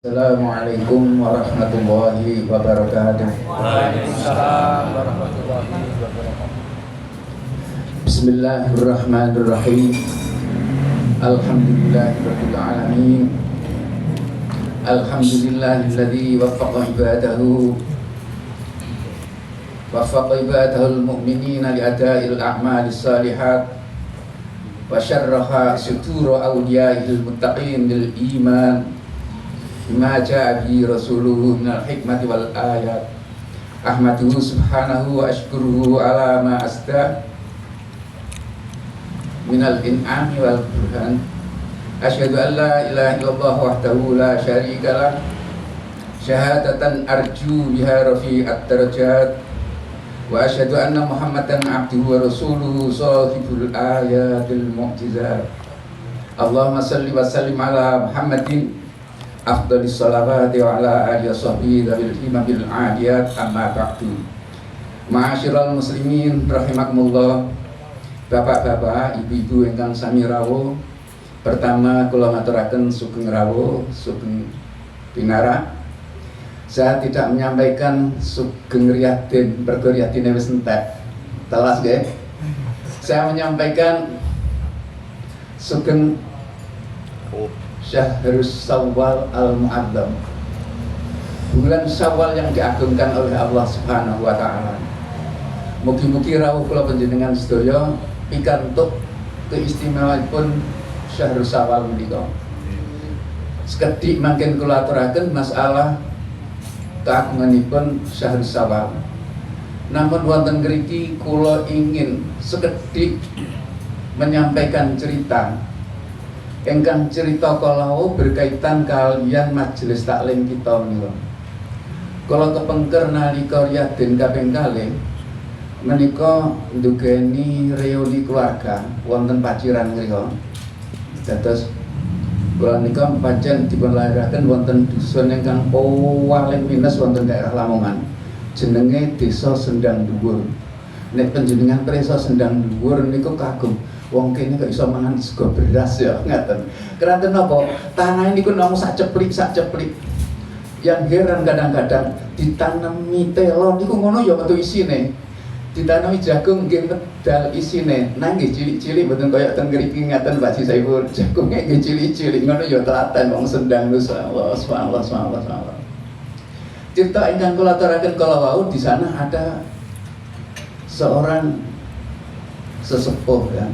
Assalamualaikum warahmatullahi wabarakatuh. Waalaikumsalam warahmatullahi wabarakatuh. Bismillahirrahmanirrahim. Alhamdulillahirabbil alamin. Alhamdulillahilladzi waffaqa ibadahul mu'minina li ada'il a'malis salihat wa syarraha sutura awliyaihil muttaqin lil iman bima ja'a bi rasuluhu minal hikmati wal ayat. Ahmaduhu subhanahu wa ashkuruhu ala ma asda minal in'ami wal burhan. Asyhadu an la ilaha illallah wahdahu la syarika lah, syahadatan arju biha rafi'at darajat, wa asyhadu anna muhammadan abduhu wa rasuluhu sahibul ayatil mu'jizat. Allahumma salli wa sallim ala muhammadin afdalis salawati wa ala alihi washabihi dzil himamil adiyat, amma ba'du. Ma'asyiral muslimin rahimakumullah. Bapak-bapak, ibu-ibu ingkang sami rawuh, pertama kula maturaken sugeng rawuh, sugeng pinara. Saya tidak menyampaikan sugeng riyadin, mergo riyadine wis entek. Telas nggih. Saya menyampaikan sugeng Syahrus Syawal al-Mu'adzam, bulan Syawal yang diagungkan oleh Allah Subhanahu wa taala. Mugi-mugi rawuh kula panjenengan sedaya pikantuk keistimewaanipun Syahrus Syawal menika. Sekedhik mangken kula aturaken masalah keagunganipun Syahrus Syawal. Namun wonten ngriki kula ingin sekedhik menyampaikan cerita engkang cerita kalau berkaitan kalian majelis taklim kita menika. Kala kepengker nalika riyadin kaping kalih menika ndugeni reuni keluarga wonten Paciran mriku. Dados kula nika pancen dipun lairaken wonten dusun ingkang paling minus wonten daerah Lamongan. Jenenge Desa Sendang Dhuwur. Nek panjenengan prisa Sendang Dhuwur niku kagum wong kene kok iso mangan sego beras ya ngaten. Keranten napa? Tanah niku namung sak ceplik. Yang heran kadang-kadang ditanemi telo niku ngono ya metu isine. Ditanemi jagung nggih medal isine. Nang nggih cilik-cilik mboten kaya teng ngriki ngaten Pak Saiful. Jagunge nggih cilik-cilik ngono ya telaten wong Sendang Allah subhanallah. Cerita ingkang kula aturaken kala wau di sana ada seorang sesepuh ya.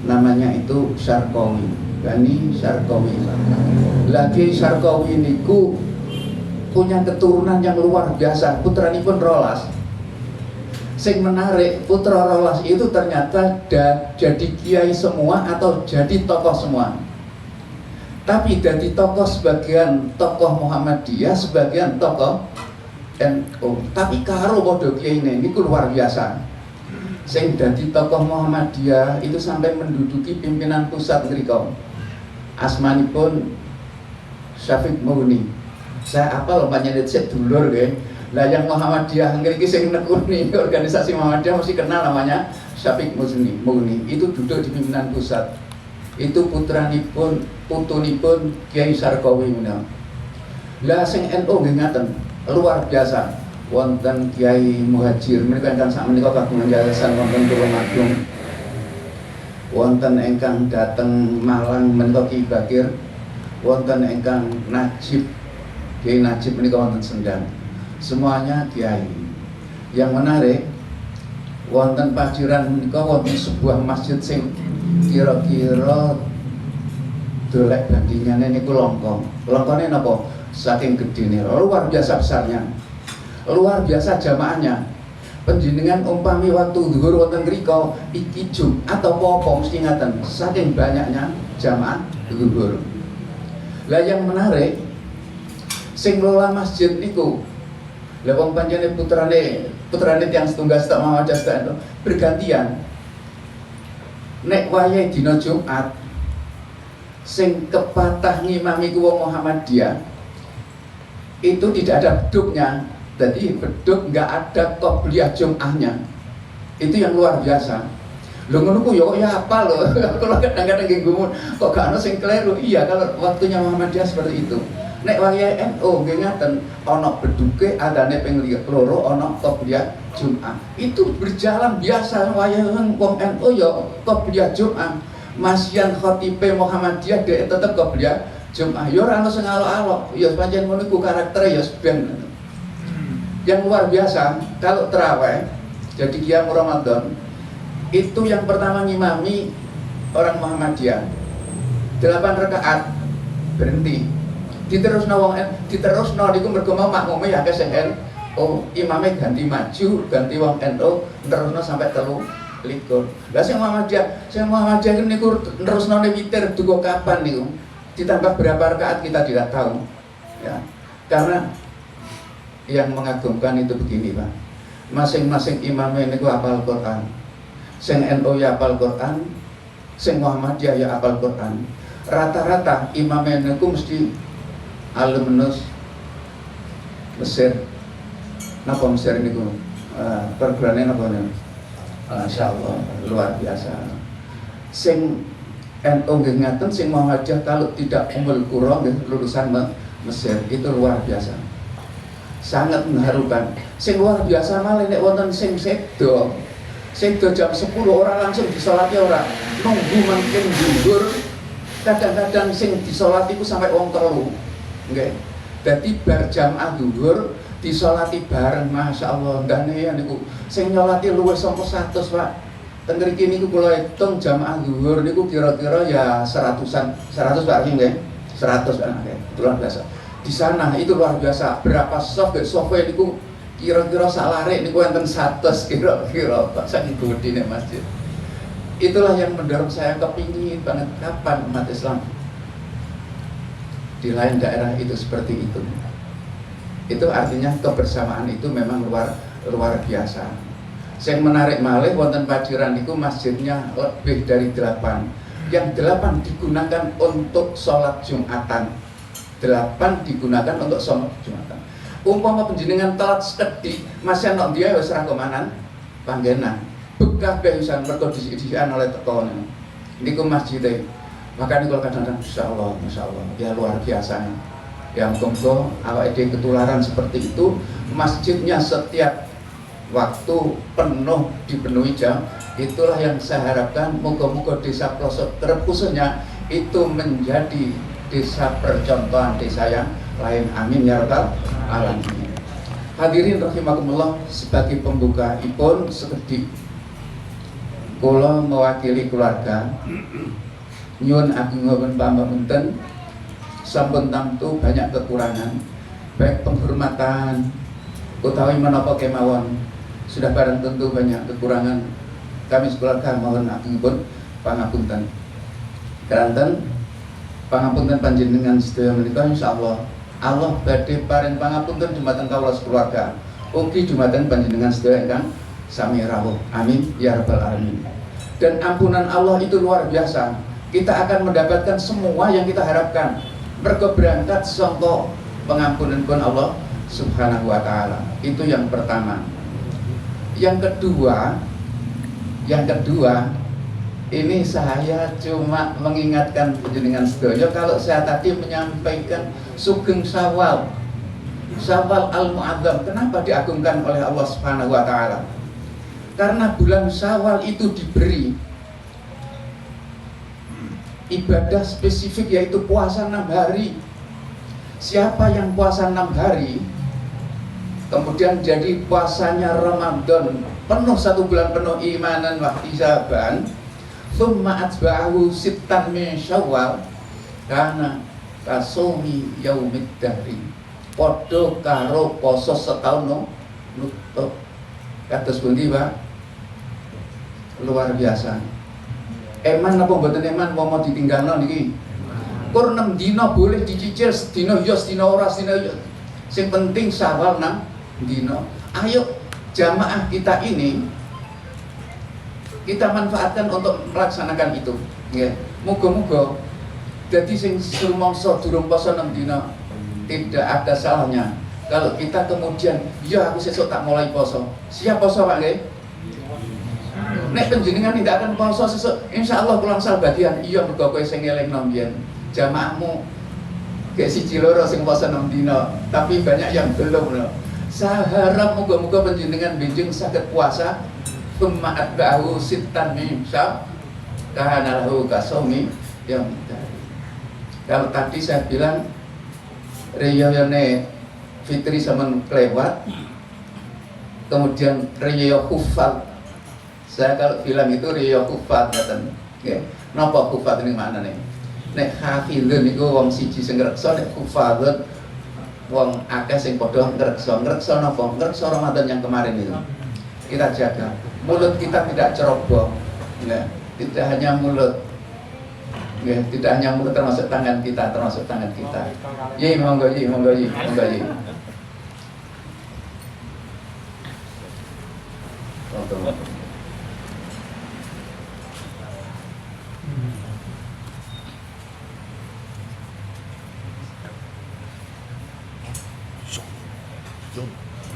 Namanya itu Syarqawi, Bani Syarqawi. Lagi Syarqawi niku punya keturunan yang luar biasa. Putranipun rolas. Sing menarik, putra rolas itu ternyata jadi kiai semua atau jadi tokoh semua. Tapi jadi tokoh sebagian tokoh Muhammadiyah, sebagian tokoh NU. Tapi karo padha kiai niku luar biasa. Sing dadi tokoh Muhammadiyah itu sampai menduduki pimpinan pusat ngrika. Asmanipun Syafiq Mughni. Saya apal panjenengan sik dulur nggih. Lah yang Muhammadiyah ngriki sing nekuni organisasi Muhammadiyah mesti kenal namanya Syafiq Mughni. Itu duduk di pimpinan pusat. Itu putunipun Kiai Syarqawi menika. Lah sing NU nggih ngaten, luar biasa. Wonten Kiai Muhajir menika ingkang sakmenika kagungan yayasan wonten Tulungagung. Wonten ingkang dateng Malang menika Ki Bakir. Wonten ingkang Najib, Kiai Najib menika wonten Sendang. Semuanya kiai. Yang menarik wonten Paciran menika wonten sebuah masjid sing kira-kira dolek bandingane niku longkong. Longkone napa? Saking gedene, luar biasa besarnya. Luar biasa jamaahnya. Panjenengan umpami waktu dhuwur wonten mriko iki Jumat atau apa mesti ngaten. Saking banyaknya jamaah dhuwur. Lah yang menarik sing ngelola masjid niku lha wong panjenengan putrane tiyang setunggal sak mawadah sak bergantian. Nek wayahe dina Jumat sing kepatah ngimami ku wong Muhammadiyah itu tidak ada beduknya. Jadi beduk nggak ada qobliyah Jum'ahnya. Itu yang luar biasa. Lho ngono ku ya apa lho. Kalau kadang-kadang nggih gumun kok gak ono sing kleru. Iya, kalau waktunya Muhammadiyah seperti itu. Nek wayahe NU nggih ngaten, ana beduke adane ping 2 ana qobliyah Jumat. Itu berjalan biasa wayahe wong NU ya qobliyah Jumat. Masyian khotibe Muhammadiyah dhek tetep qobliyah Jumat. Ya ora ono sing alok-alok, ya pancen ngono iku karaktere ya ben. Yang luar biasa kalau tarawih jadi qiyam Ramadan itu yang pertama ngimami orang Muhammadiyah 8 rakaat berhenti diterusno niku mergo mau makmume ya akeh sing imame ganti maju ganti wong NU terusno sampai 3 likur. Lah sing Muhammadiyah niku terusno witir duka kapan niku ditambah berapa rakaat kita tidak tahu ya, karena yang mengagumkan itu begini Pak, masing-masing imamnya niku hafal Quran, sing NU ya hafal Quran, sing Muhammadiyah ya hafal Quran. Rata-rata imamnya niku mesti alumnus Mesir. Napa Mesir niku? Perguruannya napa niku? Masyaallah, luar biasa. Sing NU nggih ngaten, sing Muhammadiyah kalau tidak Ummul Qura nggih lulusan Mesir, itu luar biasa. Sangat mengharukan. Sing luar biasa malah nek wonten sing sedo jam 10 orang langsung disolati ora nunggu mungkin mundur. Kadang-kadang sing disolati ku sampai wong 3 nggih. Dadi bar jamaah zuhur disolati bareng, masyaallah. Ndane niku sing nyolati luwih saka 100 Pak. Teng mriki niku kula hitung jamaah zuhur niku kira-kira ya 100-an 100 Pak nggih. 100 nggih. Luar biasa. Di sana itu luar biasa, berapa soft niku kira-kira salare niku enten 100 kira-kira saking gedine masjid. Itulah yang mendorong saya kepingin banget kapan umat Islam di lain daerah itu seperti itu. Itu artinya kebersamaan itu memang luar biasa. Yang menarik malih wonten Paciran niku masjidnya lebih dari 8. Yang 8 digunakan untuk sholat Jumatan. 8 digunakan untuk sholat Jumatan. Umpama panjenengan telat sekedhik, masih ana dia wis ra komanan panggenan. Bekah behusan mergo disian oleh tekone. Niku masjid. Maka niku kadang-kadang masyaallah ya luar biasa. Ya muga awake dhewe ketularan seperti itu, masjidnya setiap waktu penuh dipenuhi jam. Itulah yang saya harapkan, moga-moga desa pelosok terkhususnya itu menjadi desa percontohan desa yang lain. Amin ya rabbal alamin. Hadirin rahimakumullah, sebagai pembuka ipun sekedhik kula mewakili keluarga nyuwun agungaken pangapunten, sampun tamtu banyak kekurangan baik penghormatan utawi menapa kemawon, sudah barang tentu banyak kekurangan. Kami sekeluarga mohon agungipun pangapunten. Keranten pangapunten panjenengan sedaya menika insyaallah Allah badhe paring pangapunten dumateng kawula sekeluarga. Ugi dumateng panjenengan sedaya ingkang sami rawuh. Amin ya rabbal alamin. Dan ampunan Allah itu luar biasa. Kita akan mendapatkan semua yang kita harapkan. Mergo berangkat saka pengampunan pun Allah Subhanahu wa taala. Itu yang pertama. Yang kedua, ini saya cuma mengingatkan panjenengan sedaya kalau saya tadi menyampaikan Sugeng Syawal Al-Mu'adzam. Kenapa diagungkan oleh Allah Subhanahu wa taala? Karena bulan Syawal itu diberi ibadah spesifik, yaitu puasa 6 hari. Siapa yang puasa 6 hari kemudian jadi puasanya Ramadan penuh 1 bulan penuh imanan wa ihtisaban, tsumma atba'ahu sittan min Syawal kana kasumi yaumid dahri, padha karo poso setahun nutup. Kados pundi Pak? Luar biasa. Eman apa mboten eman mau ditinggalno niki? Kur 6 dina boleh dicicil, sedina ya sedina ora sedina ya. Sing penting Syawal 6 dina. Ayo jamaah kita ini kita manfaatkan untuk melaksanakan itu. Nggih. Muga-muga dadi sing sumangsa durung poso 6 dina tidak ada salahnya kalau kita kemudian ya aku sesuk tak mulai poso. Siap poso Pak nggih? Nek panjenengan tidak akan poso sesuk, insyaallah kula angsal bagian iya mergo kowe sing ngelingno mbiyen jamaahmu Kayak siji loro sing poso 6 dina, tapi banyak yang belum loh. Saya harap moga-moga panjenengan benjing saged puasa pemaat bahu sitan min syab kana lahu kasomi yang dari. Kalau tadi saya bilang riyone fitri sama kelewat, kemudian riyo kufat. Saya kalau bilang itu riyo kufat ngaten. Nggih. Napa kufat ini mana nih? Nek hafidun niku wong siji sing ngreksa, nek kufadun wong akeh sing padha ngreksa. Ngreksa napa? Ngreksa Ramadan yang kemarin itu. Kita jaga. Mulut kita tidak ceroboh. Ya, tidak hanya mulut. Ya, tidak hanya mulut, termasuk tangan kita, termasuk tangan kita. Ye, monggo ye, monggo ye, monggo ye.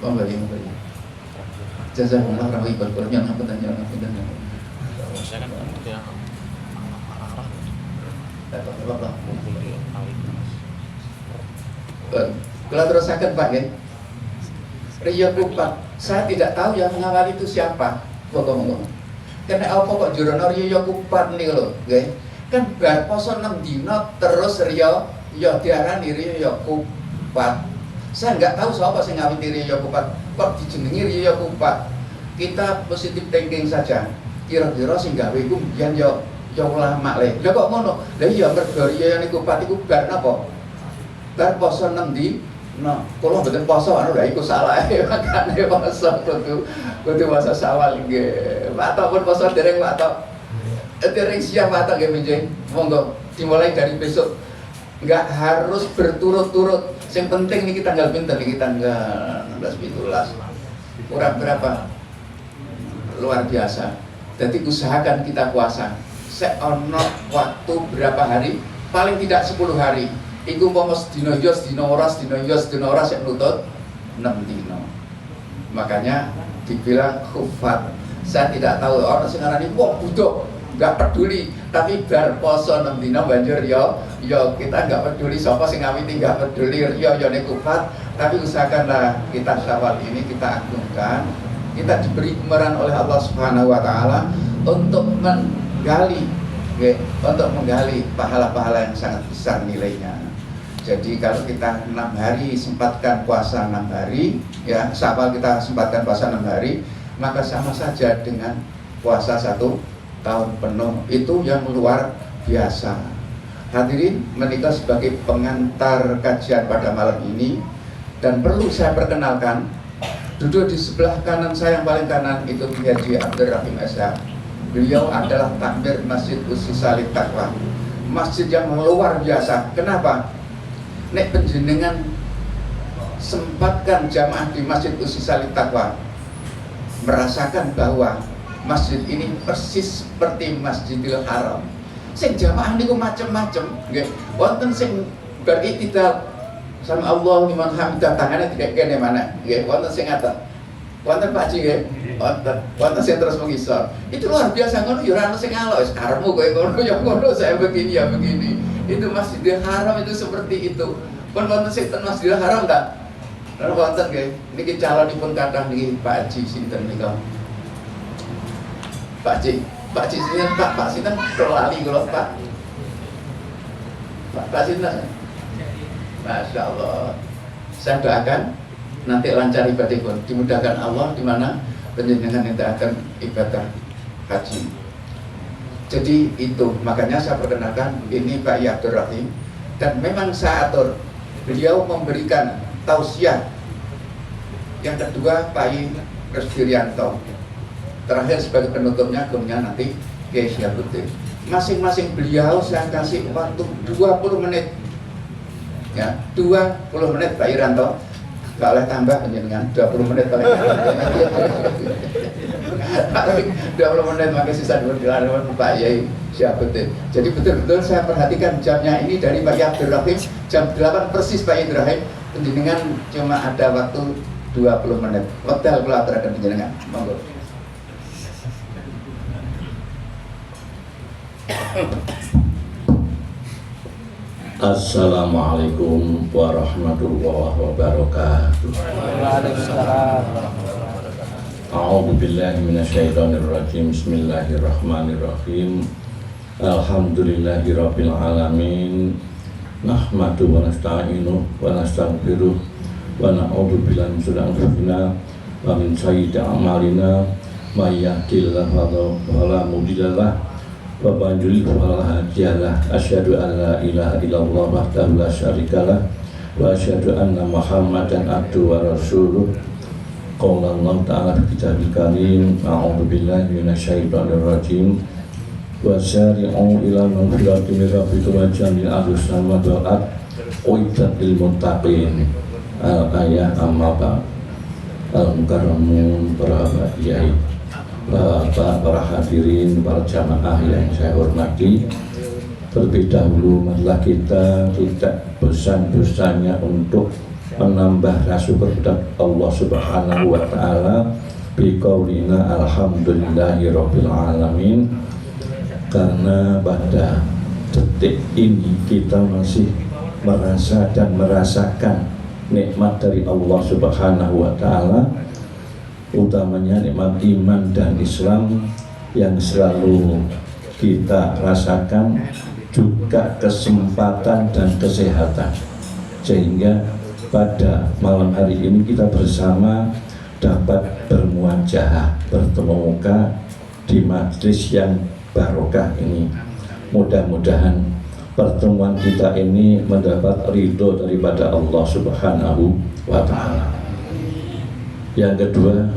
Monggo ye, monggo ye. Jazakumullah khairan banyak ngapunten. Saya kan dia Bapak. kumpul di kali. Kalau terusakan Pak ya. Rio Kupat, saya tidak tahu yang mengawal itu siapa. Pokok-pokok. Karena apa kok jurono Rio Kupat nih loh, nggih. Kan bar poso 6 dina terus Rio ya diarani Rio Kupat. Saya nggak tahu siapa sing ngawiti Rio Kupat. Kok dijenengi Rio Kupat. Kita positif thinking saja. Kira-kira sing gawe iku mbiyen ya ulama le. Lah kok ngono? Lah iya mergo Rio Kupat iku bar napa? Bar poso 6 dina. Nah, kalau betul poso, udah ikut salah ya, makanya poso kudu poso Syawal nggih. Ataupun poso dereng atau dereng siap atau nggih menjeng. Monggo dimulai dari besok. Enggak harus berturut-turut. Yang penting niki tanggal pinten niki tanggal 16 17. Kurang berapa? Luar biasa. Jadi usahakan kita puasa. Seono waktu berapa hari? Paling tidak 10 hari. Iku umpama sedina yos, sedina ora sing nutut 6 dina. Makanya dibilang khufat. Saya tidak tahu orang sing ngarani wah budok, enggak peduli, tapi bar poso 6 dina banjur yo kita enggak peduli sapa sing ngawiti, enggak peduli yo nek khufat, tapi usahakanlah kita Syawal ini kita agungkan. Kita diberi kemurahan oleh Allah Subhanahu wa taala untuk menggali pahala-pahala yang sangat besar nilainya. Jadi kalau kita 6 hari sempatkan puasa 6 hari, ya Syawal kita sempatkan puasa 6 hari, maka sama saja dengan puasa 1 tahun penuh. Itu yang luar biasa. Hadirin, menikah sebagai pengantar kajian pada malam ini, dan perlu saya perkenalkan, duduk di sebelah kanan saya yang paling kanan itu Haji Abdul Rahim Esa. Beliau adalah takmir Masjid Usisalit Taqwa, masjid yang luar biasa. Kenapa? Nek penjenengan sempatkan jamaah di Masjid Usisalit Taqwa, merasakan bahwa masjid ini persis seperti Masjidil Haram. Sing jamaah niku macem-macem, nggih. Wonten sing beriktidal sama Allah liman hamidah, tangane tidak kene mana, nggih. Wonten sing ngaten. Wonten Pak Ji nggih. Wonten sing terus mengisor. Itu luar biasa ngono ya ora ono sing ngalo, wis karepmu kowe ngono ya ngono, saya begini ya begini. Itu Masjidil Haram itu seperti itu. Pun wonten sing ten Masjidil Haram ta? Lalu wonten nggih. Niki calonipun kathah niki Pak Haji sinten nika? Pak Haji sinten Pak sinten lali kula Pak. Pak sinten? Masya Allah. Saya doakan nanti lancar ibadahipun, dimudahkan Allah di mana panjenengan yang akan ibadah haji. Jadi itu, makanya saya perkenalkan ini Pak Abdul Rahim, dan memang saya atur beliau memberikan tausiah. Yang kedua Pak Resdirianto, terakhir sebagai penutupnya kemudian nanti Kiai Syabuddin. Masing-masing beliau saya kasih waktu 20 menit ya, 20 menit Pak Iranto, nggak boleh tambah dengan 20 menit paling 20 menit, maka sisa 20 menit Pak Yai Syabuddin. Jadi betul-betul saya perhatikan jamnya ini dari Pak Abdul Rahim, jam 8 persis Pak Abdul Rahim, penjenengan cuma ada waktu 20 menit. Hotel kula aturaken penjenengan. Monggo. Assalamualaikum warahmatullahi wabarakatuh. Waalaikumsalam. A'udzu billahi minasyaitonir rajim. Bismillahirrahmanirrahim. Alhamdulillahirabbil alamin. Nahmadu wa nasta'inu wa nastaghfiruh wa na'udzu billahi min syururi anfusina wa min sayyiati a'malina may yahdihillahu fala mudilla lahu wa man yudlil fala hadiya lahu. Asyhadu an la ilaha illallah wahdahu la syarikalah wa asyhadu anna Muhammadan abduhu wa rasuluh. Qala Allah ta'ala fi kitabil karim. A'udzu billahi minasyaitonir rajim. Wa sari'u ila magfiratin min rabbikum wa jannatin arduha samawati wal ardh uiddat lil muttaqin. Al-ayah amma ba'd. Al-mukarramun, para kiai, para hadirin, para jamaah yang saya hormati. Terlebih dahulu marilah kita tidak bosan-bosannya untuk menambah rasa syukur kepada Allah Subhanahu wa taala biqaulina alhamdulillahirabbil alamin, karena pada detik ini kita masih merasa dan merasakan nikmat dari Allah Subhanahu wa taala, utamanya nikmat iman dan Islam yang selalu kita rasakan, juga kesempatan dan kesehatan, sehingga pada malam hari ini kita bersama dapat bermuajahah, bertemu muka di majlis yang barokah ini. Mudah-mudahan pertemuan kita ini mendapat ridho daripada Allah Subhanahu wa taala. Yang kedua,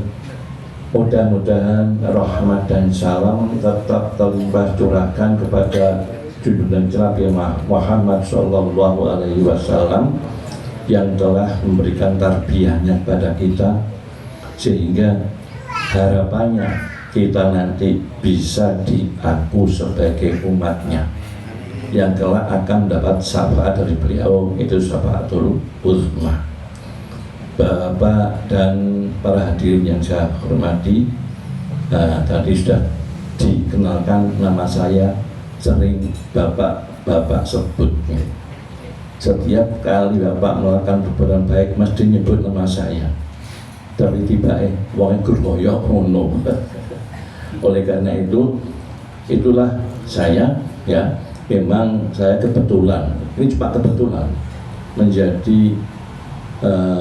mudah-mudahan rahmat dan salam tetap terlimpah curahkan kepada junjungan Nabi Muhammad sallallahu alaihi wasallam yang telah memberikan tarbiyahnya kepada kita, sehingga harapannya kita nanti bisa diaku sebagai umatnya yang kelak akan mendapat syafaat dari beliau, itu syafaatul uzma. Bapak dan para hadirin yang saya hormati, tadi sudah dikenalkan nama saya, sering bapak sebut. Setiap kali bapak melakukan perbuatan baik mesti nyebut nama saya, tapi tiba wong gurmoyo ngono. Oleh karena itu, itulah saya, ya, memang saya kebetulan, ini cuma kebetulan menjadi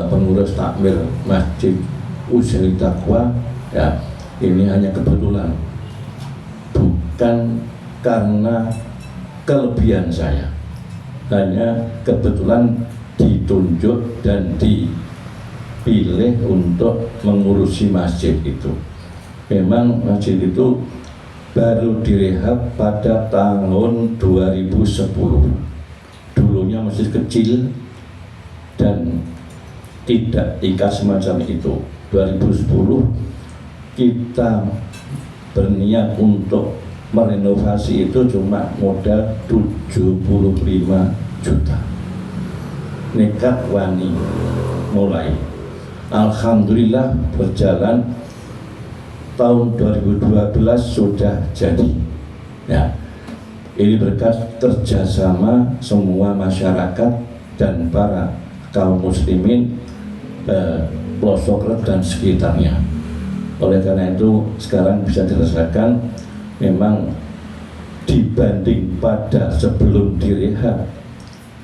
pengurus takmir Masjid Usail Taqwa, ya. Ini hanya kebetulan, bukan karena kelebihan saya, hanya kebetulan ditunjuk dan dipilih untuk mengurusi masjid itu. Memang masjid itu baru direhab pada tahun 2010. Dulunya masjid kecil dan tidak tingkat semacam itu. 2010 kita berniat untuk merenovasi itu cuma modal 75 juta. Nekat wani mulai. Alhamdulillah berjalan. Tahun 2012 sudah jadi, ya. Ini berkat kerjasama semua masyarakat dan para kaum muslimin pelosok dan sekitarnya. Oleh karena itu sekarang bisa dirasakan, memang dibanding pada sebelum direhab,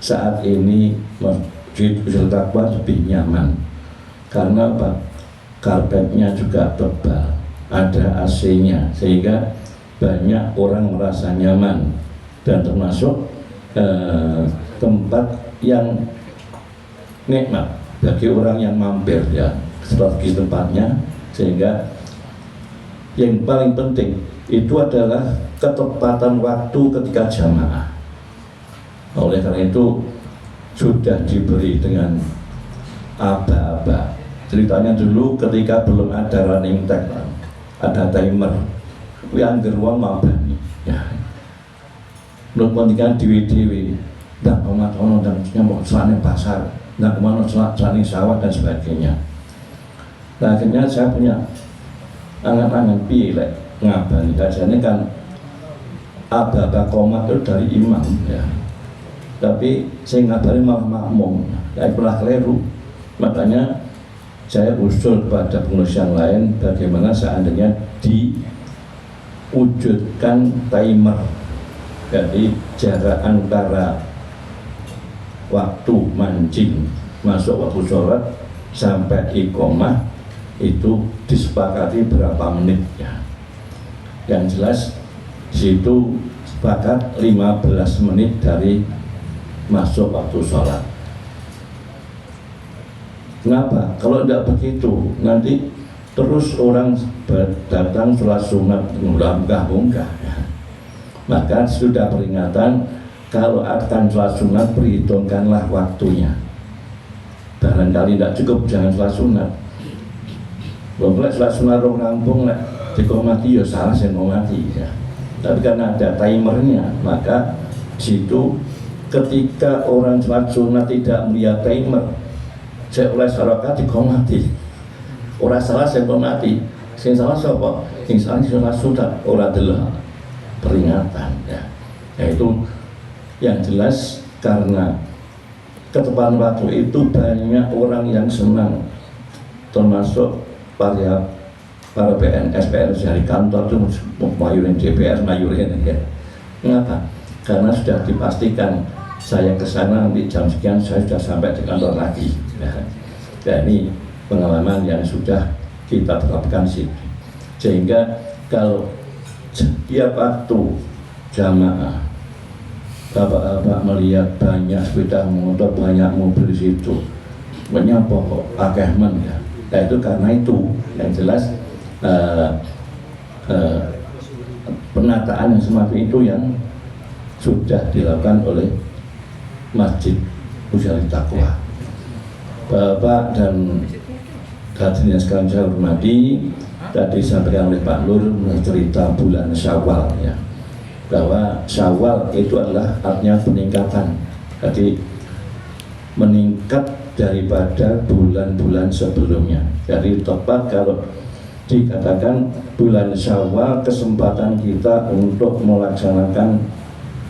saat ini Masjid Usail Taqwa lebih nyaman. Karena apa? Karpetnya juga tebal, ada AC-nya, sehingga banyak orang merasa nyaman, dan termasuk tempat yang nikmat bagi orang yang mampir, ya, strategis tempatnya. Sehingga yang paling penting itu adalah ketepatan waktu ketika jamaah. Oleh karena itu sudah diberi dengan aba-aba. Ceritanya dulu ketika belum ada running tag, ada timer, yang geruang mabani, ya. Belum pentingkan dewi-dewi, dan pematono dan nyamuk selane pasar, dan kemana selane sawah dan sebagainya. Nah, akhirnya saya punya angan-angan pilih ngabani. Kajiannya kan aba-aba komat itu dari imam, ya. tapi saya ngabari malah makmum, malah keliru. Makanya saya usul kepada pengurus yang lain bagaimana seandainya diwujudkan timer, jadi jarak antara waktu mancing masuk waktu sholat sampai iqomah itu disepakati berapa menit ya. Yang jelas situ sepakat 15 menit dari masuk waktu sholat. Kenapa? Kalau tidak begitu nanti terus orang datang sholat sunat munggah-munggah ya. Maka sudah peringatan, kalau akan sholat sunat perhitungkanlah waktunya. Barangkali tidak cukup jangan sholat sunat. Boleh sholat sunat orang rampung lah, dikomati ya salah saya ngomati ya. Tapi karena ada timernya, maka situ ketika orang sholat sunat tidak melihat timer, saya oleh syarakat dikomati. Orang salah saya ngomati, sing salah siapa? Sing salah sholat sunat orang adalah peringatan ya. Yaitu yang jelas karena ketepatan waktu itu banyak orang yang senang, termasuk para PNS dari kantor itu mayurin DPR mayurin ya. Mengapa? Karena sudah dipastikan saya ke sana nanti jam sekian saya sudah sampai di kantor lagi ya. Dan ini pengalaman yang sudah kita terapkan sih, sehingga kalau setiap waktu jamaah bapak-bapak melihat banyak sepeda motor, banyak mobil di situ, menyapa kok akehman ya. Nah itu karena itu yang jelas penataan yang semacam itu yang sudah dilakukan oleh Masjid Pusari Taqwa. Bapak dan hadirin yang sekalian saya hormati, tadi disampaikan oleh Pak Nur cerita bulan Syawal ya, bahwa Syawal itu adalah artinya peningkatan, jadi meningkat daripada bulan-bulan sebelumnya. Jadi tepat kalau dikatakan bulan Syawal kesempatan kita untuk melaksanakan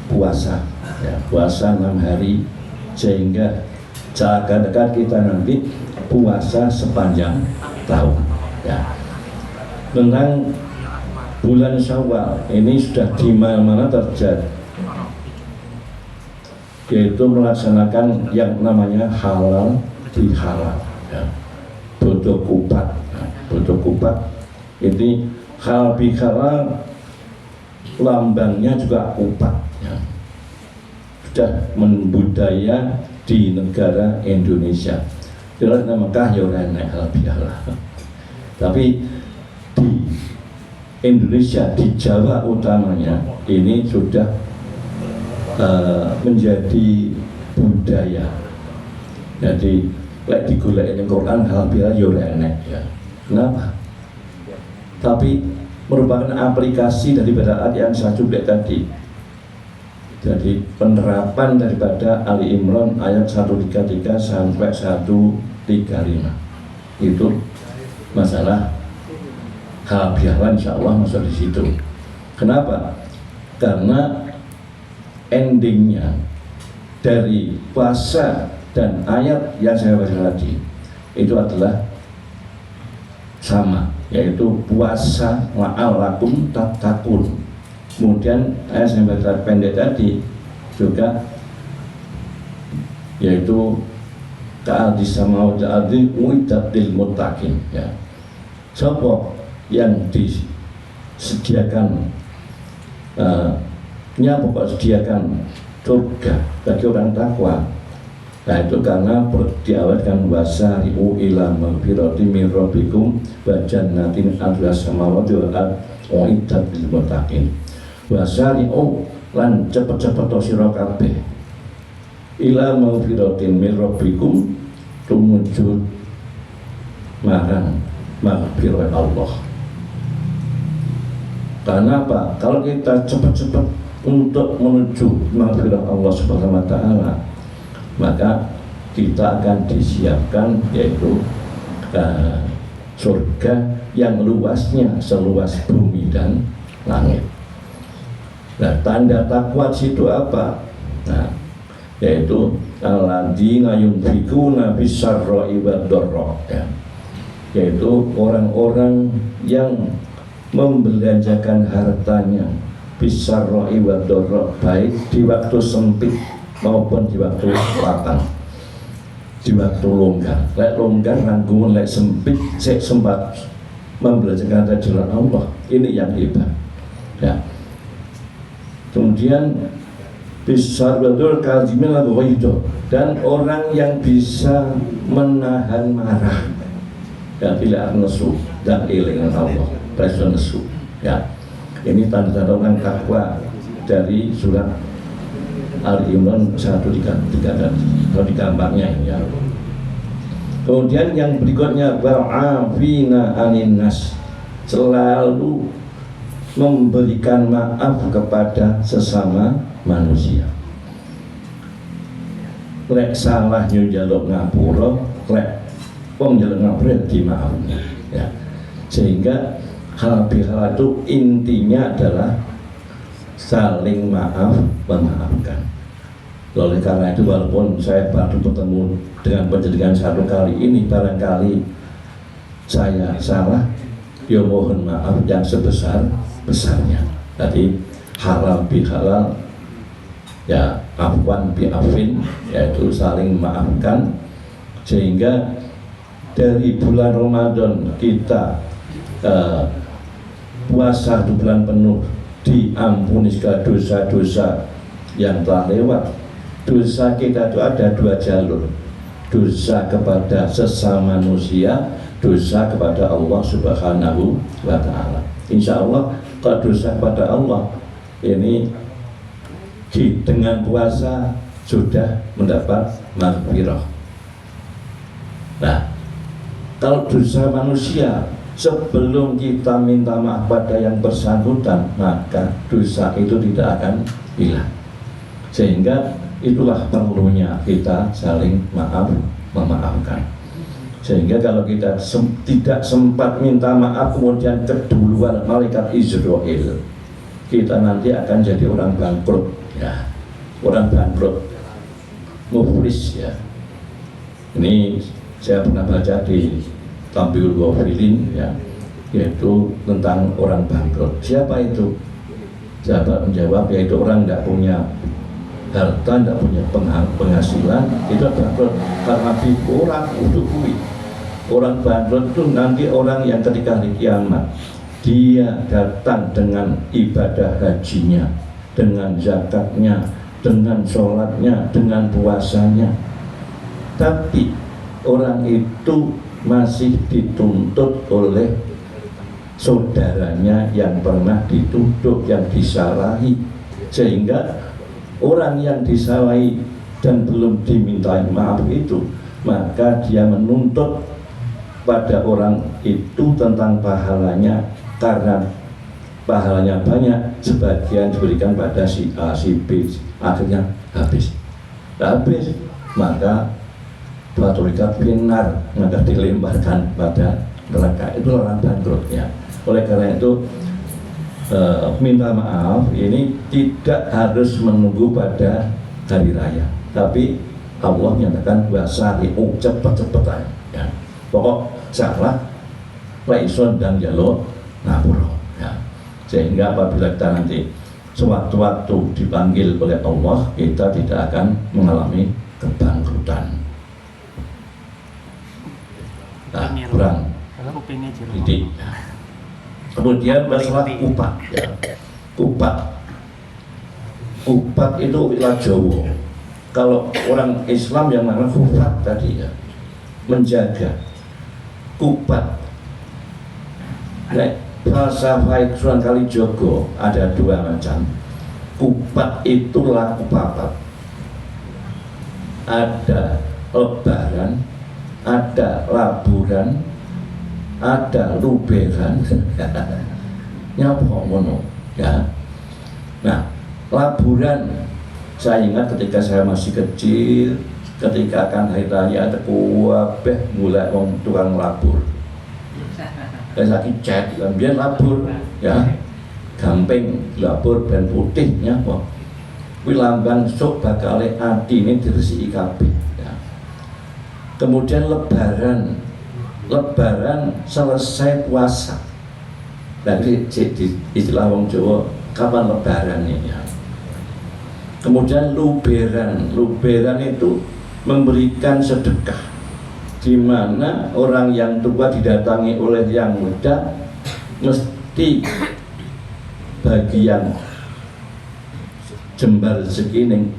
puasa ya, puasa 6 hari, sehingga seakan-akan kita nanti puasa sepanjang tahun ya. Tentang bulan Syawal ini sudah di mana-mana terjadi, yaitu melaksanakan yang namanya halal bihalal ya. Bodo kupat ya. Bodo kupat ini halal bihalal, lambangnya juga kupat ya. Sudah membudaya di negara Indonesia. Jelas nama Mekah ya orang halal bihalal, tapi di Indonesia, di Jawa utamanya ini sudah menjadi budaya. Jadi lek digoleki ning Quran hal biasa yo enek ya. Kenapa? Tapi merupakan aplikasi daripada ayat yang saya coba tadi. Jadi penerapan daripada Ali Imran ayat 133 sampai 135 itu masalah hal biasa, insya Allah masuk di situ. Kenapa? Karena endingnya dari puasa dan ayat yang saya baca tadi itu adalah sama, yaitu puasa la'allakum tattaqun. Kemudian ayat yang baca pendek tadi juga yaitu ka'adhi samawati ardi uiddat lil muttaqin ya. Siapa yang disediakan disediakan surga bagi orang takwa. Nah itu karena diawetkan wasari'u ila maghfirati min rabbikum wa jannatin arduha samawati wal ardh uiddat lil muttaqin. Wasari'u lan cepet-cepet sira kabeh ila maghfiratin min rabbikum tumuju marang maghfirah Allah. Karena apa? Kalau kita cepat-cepat untuk menuju maghfirah Allah Subhanahu wa taala, maka kita akan disiapkan yaitu surga yang luasnya seluas bumi dan langit. Nah, tanda takwa itu apa? Nah, yaitu alladzina yunfikuna fis-sarra'i wad-dharra, ya. Yaitu orang-orang yang membelanjakan hartanya fis-sarra'i wad-dharra, baik di waktu sempit maupun di waktu lapang, di waktu longgar. Lek longgar nanggung, lek sempit sik sempat membelanjakan harta jalan Allah. Ini yang hebat, ya. Kemudian bisa betul kazimin al-ghaidah, dan orang yang bisa menahan marah dan tidak nesu dan eling Allah, tidak nesu, ya. Ini tanda-tanda orang takwa dari surat Al-Imran 133 dan kalau di gambarnya ini, ya. Kemudian yang berikutnya wa'afina anin nas, selalu memberikan maaf kepada sesama manusia. Lek salah njaluk ngapura, lek wong njaluk ngapura dimaafkan, ya. Sehingga hal itu intinya adalah saling maaf memaafkan. Oleh karena itu, walaupun saya baru bertemu dengan penjadikan satu kali ini, barangkali saya salah, ya mohon maaf yang sebesar-besarnya. Jadi halal bi halal, ya afwan bi afin, yaitu saling memaafkan. Sehingga dari bulan Ramadan kita puasa 2 bulan penuh, diampuni segala dosa-dosa yang telah lewat. Dosa kita itu ada 2 jalur, dosa kepada sesama manusia, dosa kepada Allah Subhanahu wa Ta'ala. Insya Allah kalau dosa kepada Allah ini dengan puasa sudah mendapat maghfirah. Nah, kalau dosa manusia sebelum kita minta maaf pada yang bersangkutan, maka dosa itu tidak akan hilang. Sehingga itulah perlunya kita saling memaafkan. Sehingga kalau kita tidak sempat minta maaf kemudian keduluan malaikat Israel, kita nanti akan jadi orang bangkrut, ya. Orang bangkrut, muflis, ya. Ini saya pernah baca di Tabiul Ghafilin, ya, yaitu tentang orang bangkrut. Siapa itu? Sahabat menjawab, yaitu orang tidak punya harta, tidak punya penghasilan, itu bangkrut. Karena orang udukui, orang bangkrut itu nanti orang yang ketika hari kiamat dia datang dengan ibadah hajinya, dengan zakatnya, dengan sholatnya, dengan puasanya, tapi orang itu masih dituntut oleh saudaranya yang pernah dituduh, yang disalahi. Sehingga orang yang disalahi dan belum dimintai maaf itu, maka dia menuntut pada orang itu tentang pahalanya, karena pahalanya banyak, sebagian diberikan pada si A, si B, akhirnya habis, maka Fatorikat binar, maka dilemparkan pada neraka. Itu orang bangkrutnya. Oleh karena itu minta maaf ini tidak harus menunggu pada hari raya, tapi Allah menyatakan wasari'u, cepet-cepetan, ya. Pokok salah laison dan jalur ngapura, ya. Sehingga apabila kita nanti sewaktu-waktu dipanggil oleh Allah, kita tidak akan mengalami kebangkrutan. Nah, kurang titik. Kemudian masalah upat, ya. Upat itu istilah Jawa. Kalau orang Islam yang mana upat tadi, ya, menjaga upat. Nah, falsafah Sunan Kalijogo ada 2 macam. Upat itu laku papat. Ada lebaran, ada laburan, ada luberan. Nyapa ngono, ya. Nah, laburan saya ingat ketika saya masih kecil, ketika akan hari raya ada kabeh mulai wong tukang labur. Dan lagi cat dan biar labur, ya. Gamping labur dan putih nyapa. kuwi lambang sok bakale atine diresiki kabeh ya. Kemudian lebaran selesai puasa. Nah, di istilah wong Jawa kapan lebaran ini ya. Kemudian luberan itu memberikan sedekah, di mana orang yang tua didatangi oleh yang muda mesti bagian jembar segini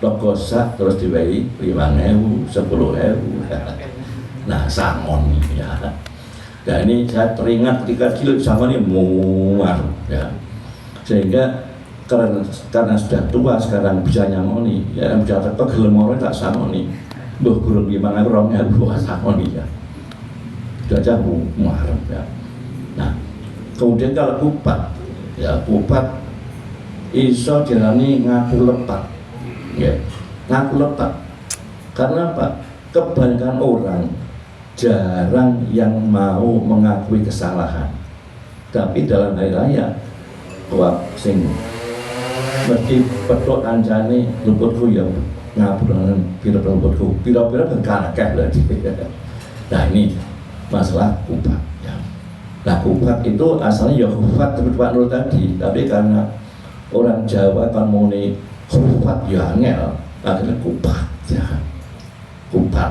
tokosak terus diwehi 5.000, 10.000. Nah, sangon ya. Nah, ini saya teringat ketika cilik sangon ini muar ya. Sehingga karena sudah tua sekarang bisa nyangoni ya, bisa teko gelem ora tak sangoni. Mbah gurung 5.000 sangoni ya. Sudah jauh muar ya. Nah, kemudian kalau kupat ya, kupat iso dirani ngaku lepat ya, ngaku lepat. Karena apa? Kebanyakan orang jarang yang mau mengakui kesalahan, tapi dalam hari raya wah sing mesti petuk kancane luputku ya ngapuran pira-pira luputku pira-pira berkah berarti. Nah, ini masalah kupat ya. Nah, kupat itu asalnya ya kupat seperti Pak Nur tadi, tapi karena orang Jawa kan mau nih kupat ya angel, akhirnya kupat ya, kupat.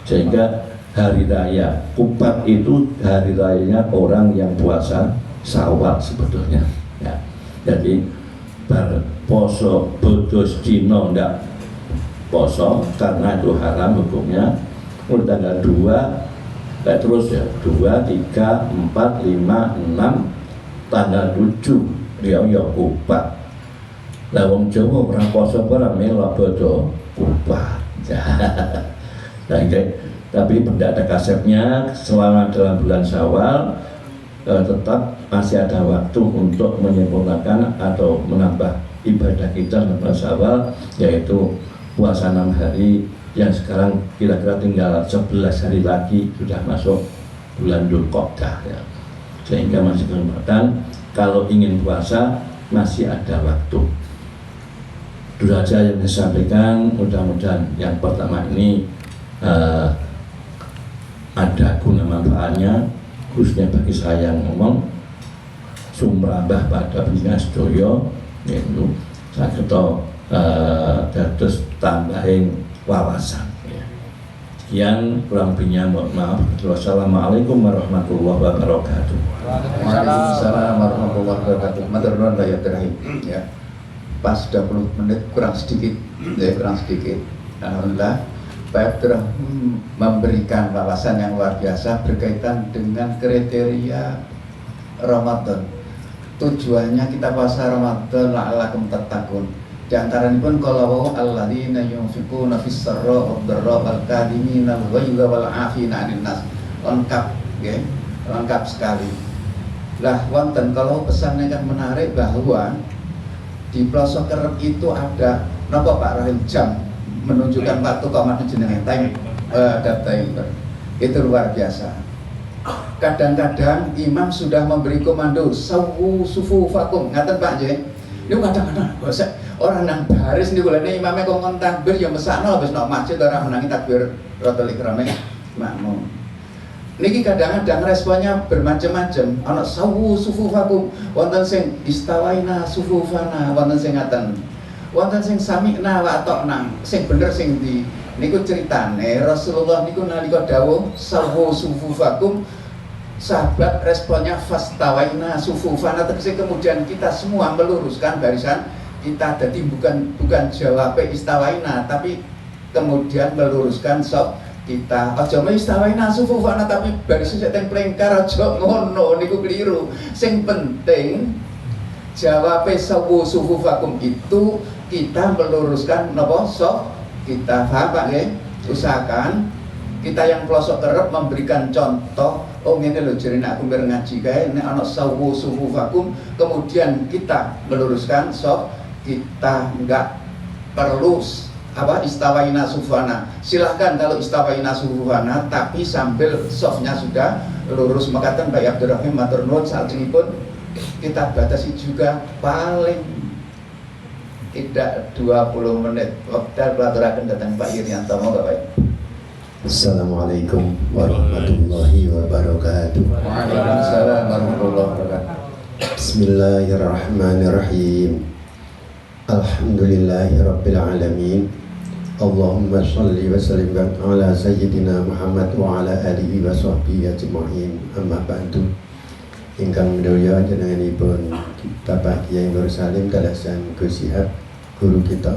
Sehingga hari raya kupat itu hari rayanya orang yang puasa Syawal sebetulnya ya. Jadi berposo bodos dino ndak poso karena itu haram hukumnya. Mulai tanggal 2 terus ya 2, 3, 4, 5, 6 tanggal 7 dia ya kupat. Lah wong Jawa ora poso ora melok bodo kupat. Nah, tapi tidak ada kasepnya selama dalam bulan Syawal tetap masih ada waktu untuk menyempurnakan atau menambah ibadah kita dalam bulan Syawal, yaitu puasa 6 hari yang sekarang kira-kira tinggal 11 hari lagi sudah masuk bulan Dzulqa'dah ya. Sehingga masih kesempatan kalau ingin puasa masih ada waktu. Itu saja yang saya sampaikan. Mudah-mudahan yang pertama ini ada guna manfaatnya, khususnya bagi saya yang ngomong sumrambah pada bina sedoyo yaitu saya keto dados tambahin wawasan ya. Sekian, kurang lebihnya mohon maaf. Wassalamualaikum warahmatullahi wabarakatuh. Waalaikumsalam warahmatullahi wabarakatuh. Matur nuwun Pak Terakhir ya. Pas 20 menit kurang sedikit ya, kurang sedikit. Alhamdulillah Pak telah memberikan wawasan yang luar biasa berkaitan dengan kriteria Ramadan. Tujuannya kita puasa Ramadan la'allakum tattaqun. Di antara ini pun kalau alladzina yunfiquna fis sarra wad dharra wal kadhimina al ghaidha wal 'afina 'anil nas. Lengkap ya, lengkap sekali. Lah wonten kalau pesannya kan menarik bahwa di pelosok kerep itu ada napa Pak Rahim jam menunjukkan waktu komat jenenge time timer. Itu luar biasa. Kadang-kadang imam sudah memberi komando sawu sufufakum, ngaten Pak nggih. Niku kadang-kadang orang nang baris niku lha imame kongkon takbir ya mesakno wis nang masjid ora menangi takbir rotul ikrame makmum. Niki kadang-kadang responnya bermacam-macam. Ana sawu sufufakum, wonten sing istawaina sufufana, wonten sing ngaten. Wonten sing sami'na wa ata'na, sing bener sing di niku ceritane Rasulullah niku nalika dawuh sawu sufufakum, sahabat responnya fastawaina sufufana, tegese kemudian kita semua meluruskan barisan kita. Jadi bukan jawab istawaina tapi kemudian meluruskan sop kita. Aja istawaina sufufana tapi barisan sing plengkar aja ngono niku keliru. Sing penting jawab sawu sufufakum itu kita meluruskan napa sop kita. Paham Pak nggih? Usahakan kita yang pelosok kerep memberikan contoh. Oh ngene lho jarene aku mir ngaji kae nek ana sawu sufufakum, kemudian kita meluruskan sop kita enggak perlu apa istawaina sufana. Silahkan kalau istawaina sufana tapi sambil softnya sudah lurus. Makaten Pak Abdurrahim matur nuwun salajengipun kita batasi juga paling tidak 20 menit. Wekdal aturaken dhateng Pak Yuryanto, monggo Pak. Assalamualaikum warahmatullahi wabarakatuh. Waalaikumsalam warahmatullahi wabarakatuh. Bismillahirrahmanirrahim. Alhamdulillahirabbil alamin. Allahumma shalli wa sallim ala sayyidina Muhammad wa ala alihi wa sahbihi ajma'in. Amma ba'du. Ingkang sedaya jenenganipun Bapak Kyai Nur Salim Dalasan Gus Syihab, guru kita.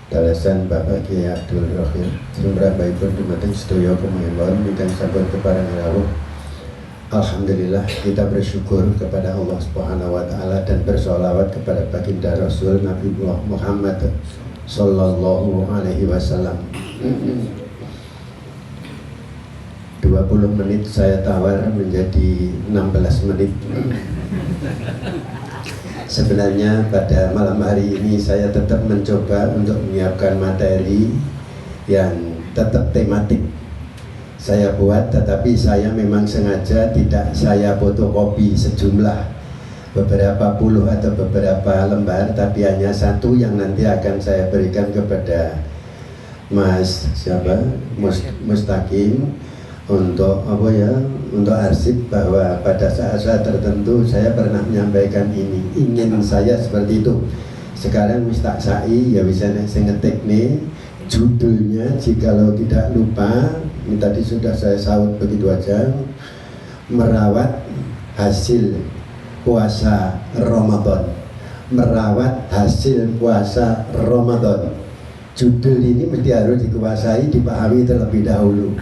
Dalasan Bapak Kyai Abdul Rahim. Sumrambahipun dumateng sedaya kemawon ingkang sampun kepareng rawuh. Alhamdulillah, kita bersyukur kepada Allah Subhanahu wa taala dan bersolawat kepada baginda Rasul Nabi Muhammad sallallahu alaihi wasallam. 20 menit saya tawar menjadi 16 menit. Sebenarnya pada malam hari ini saya tetap mencoba untuk menyiapkan materi yang tetap tematik. Saya buat, tetapi saya memang sengaja tidak saya fotokopi sejumlah beberapa puluh atau beberapa lembar, tapi hanya satu yang nanti akan saya berikan kepada Mas Mustaqim untuk apa ya, untuk arsip bahwa pada saat-saat tertentu saya pernah menyampaikan ini, ingin saya seperti itu. Sekarang tak sai ya bisa saya ngetik nih judulnya, jikalau tidak lupa, ini tadi sudah saya saut begitu aja, merawat hasil puasa Ramadan. Merawat hasil puasa Ramadan. Judul ini mesti harus dikuasai, dipahami terlebih dahulu.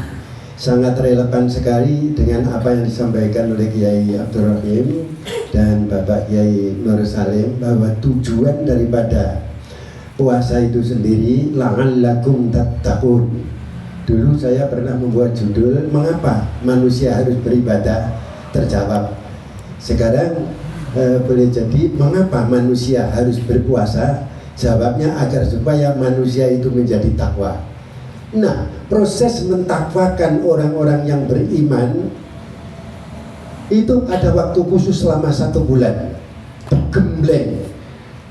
Sangat relevan sekali dengan apa yang disampaikan oleh Kiai Abdul Rahim dan Bapak Kiai Nur Salim, bahwa tujuan daripada puasa itu sendiri la'allakum tattaqun. Dulu saya pernah membuat judul mengapa manusia harus beribadah, terjawab. Sekarang boleh jadi mengapa manusia harus berpuasa, jawabnya agar supaya manusia itu menjadi takwa. Nah, proses mentakwakan orang-orang yang beriman itu ada waktu khusus selama 1 bulan.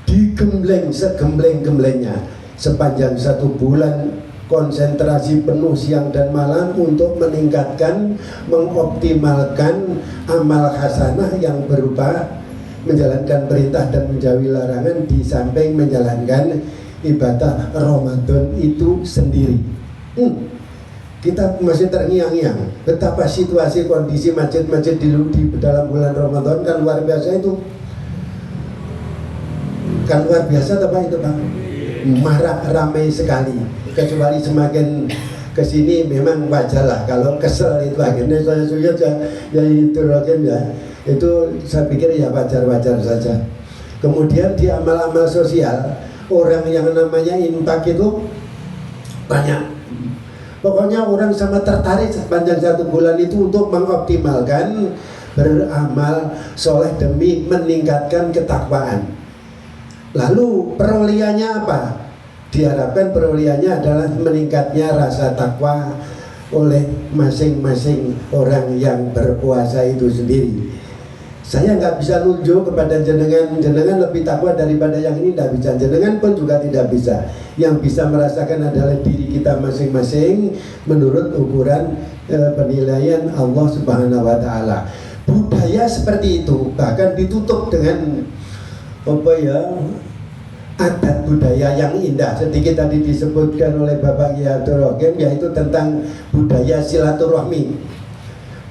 Digembleng segembleng-gemblengnya sepanjang 1 bulan, konsentrasi penuh siang dan malam untuk meningkatkan, mengoptimalkan amal hasanah yang berupa menjalankan perintah dan menjauhi larangan, di samping menjalankan ibadah Ramadan itu sendiri. Kita masih terngiang-ngiang betapa situasi kondisi masjid-masjid di dalam bulan Ramadan kan luar biasa itu. Kan luar biasa apa itu Bang? Marak, ramai sekali. Kecuali semakin kesini memang wajar lah kalau kesel itu akhirnya saya suyut ya itu rokem ya. Itu saya pikir ya wajar-wajar saja. Kemudian di amal-amal sosial, orang yang namanya infak itu banyak. Pokoknya orang sangat tertarik sepanjang 1 bulan itu untuk mengoptimalkan beramal soleh demi meningkatkan ketakwaan. Lalu perolehannya apa? Diharapkan perolehannya adalah meningkatnya rasa takwa oleh masing-masing orang yang berpuasa itu sendiri. Saya nggak bisa nunjuk kepada jenengan lebih takwa daripada yang ini, tidak bisa. Jenengan pun juga tidak bisa. Yang bisa merasakan adalah diri kita masing-masing menurut ukuran penilaian Allah Subhanahu wa taala. Budaya seperti itu bahkan ditutup dengan apa ya, adat budaya yang indah. Sedikit tadi disebutkan oleh Bapak Kiai Abdul Rahim, yaitu tentang budaya silaturahmi.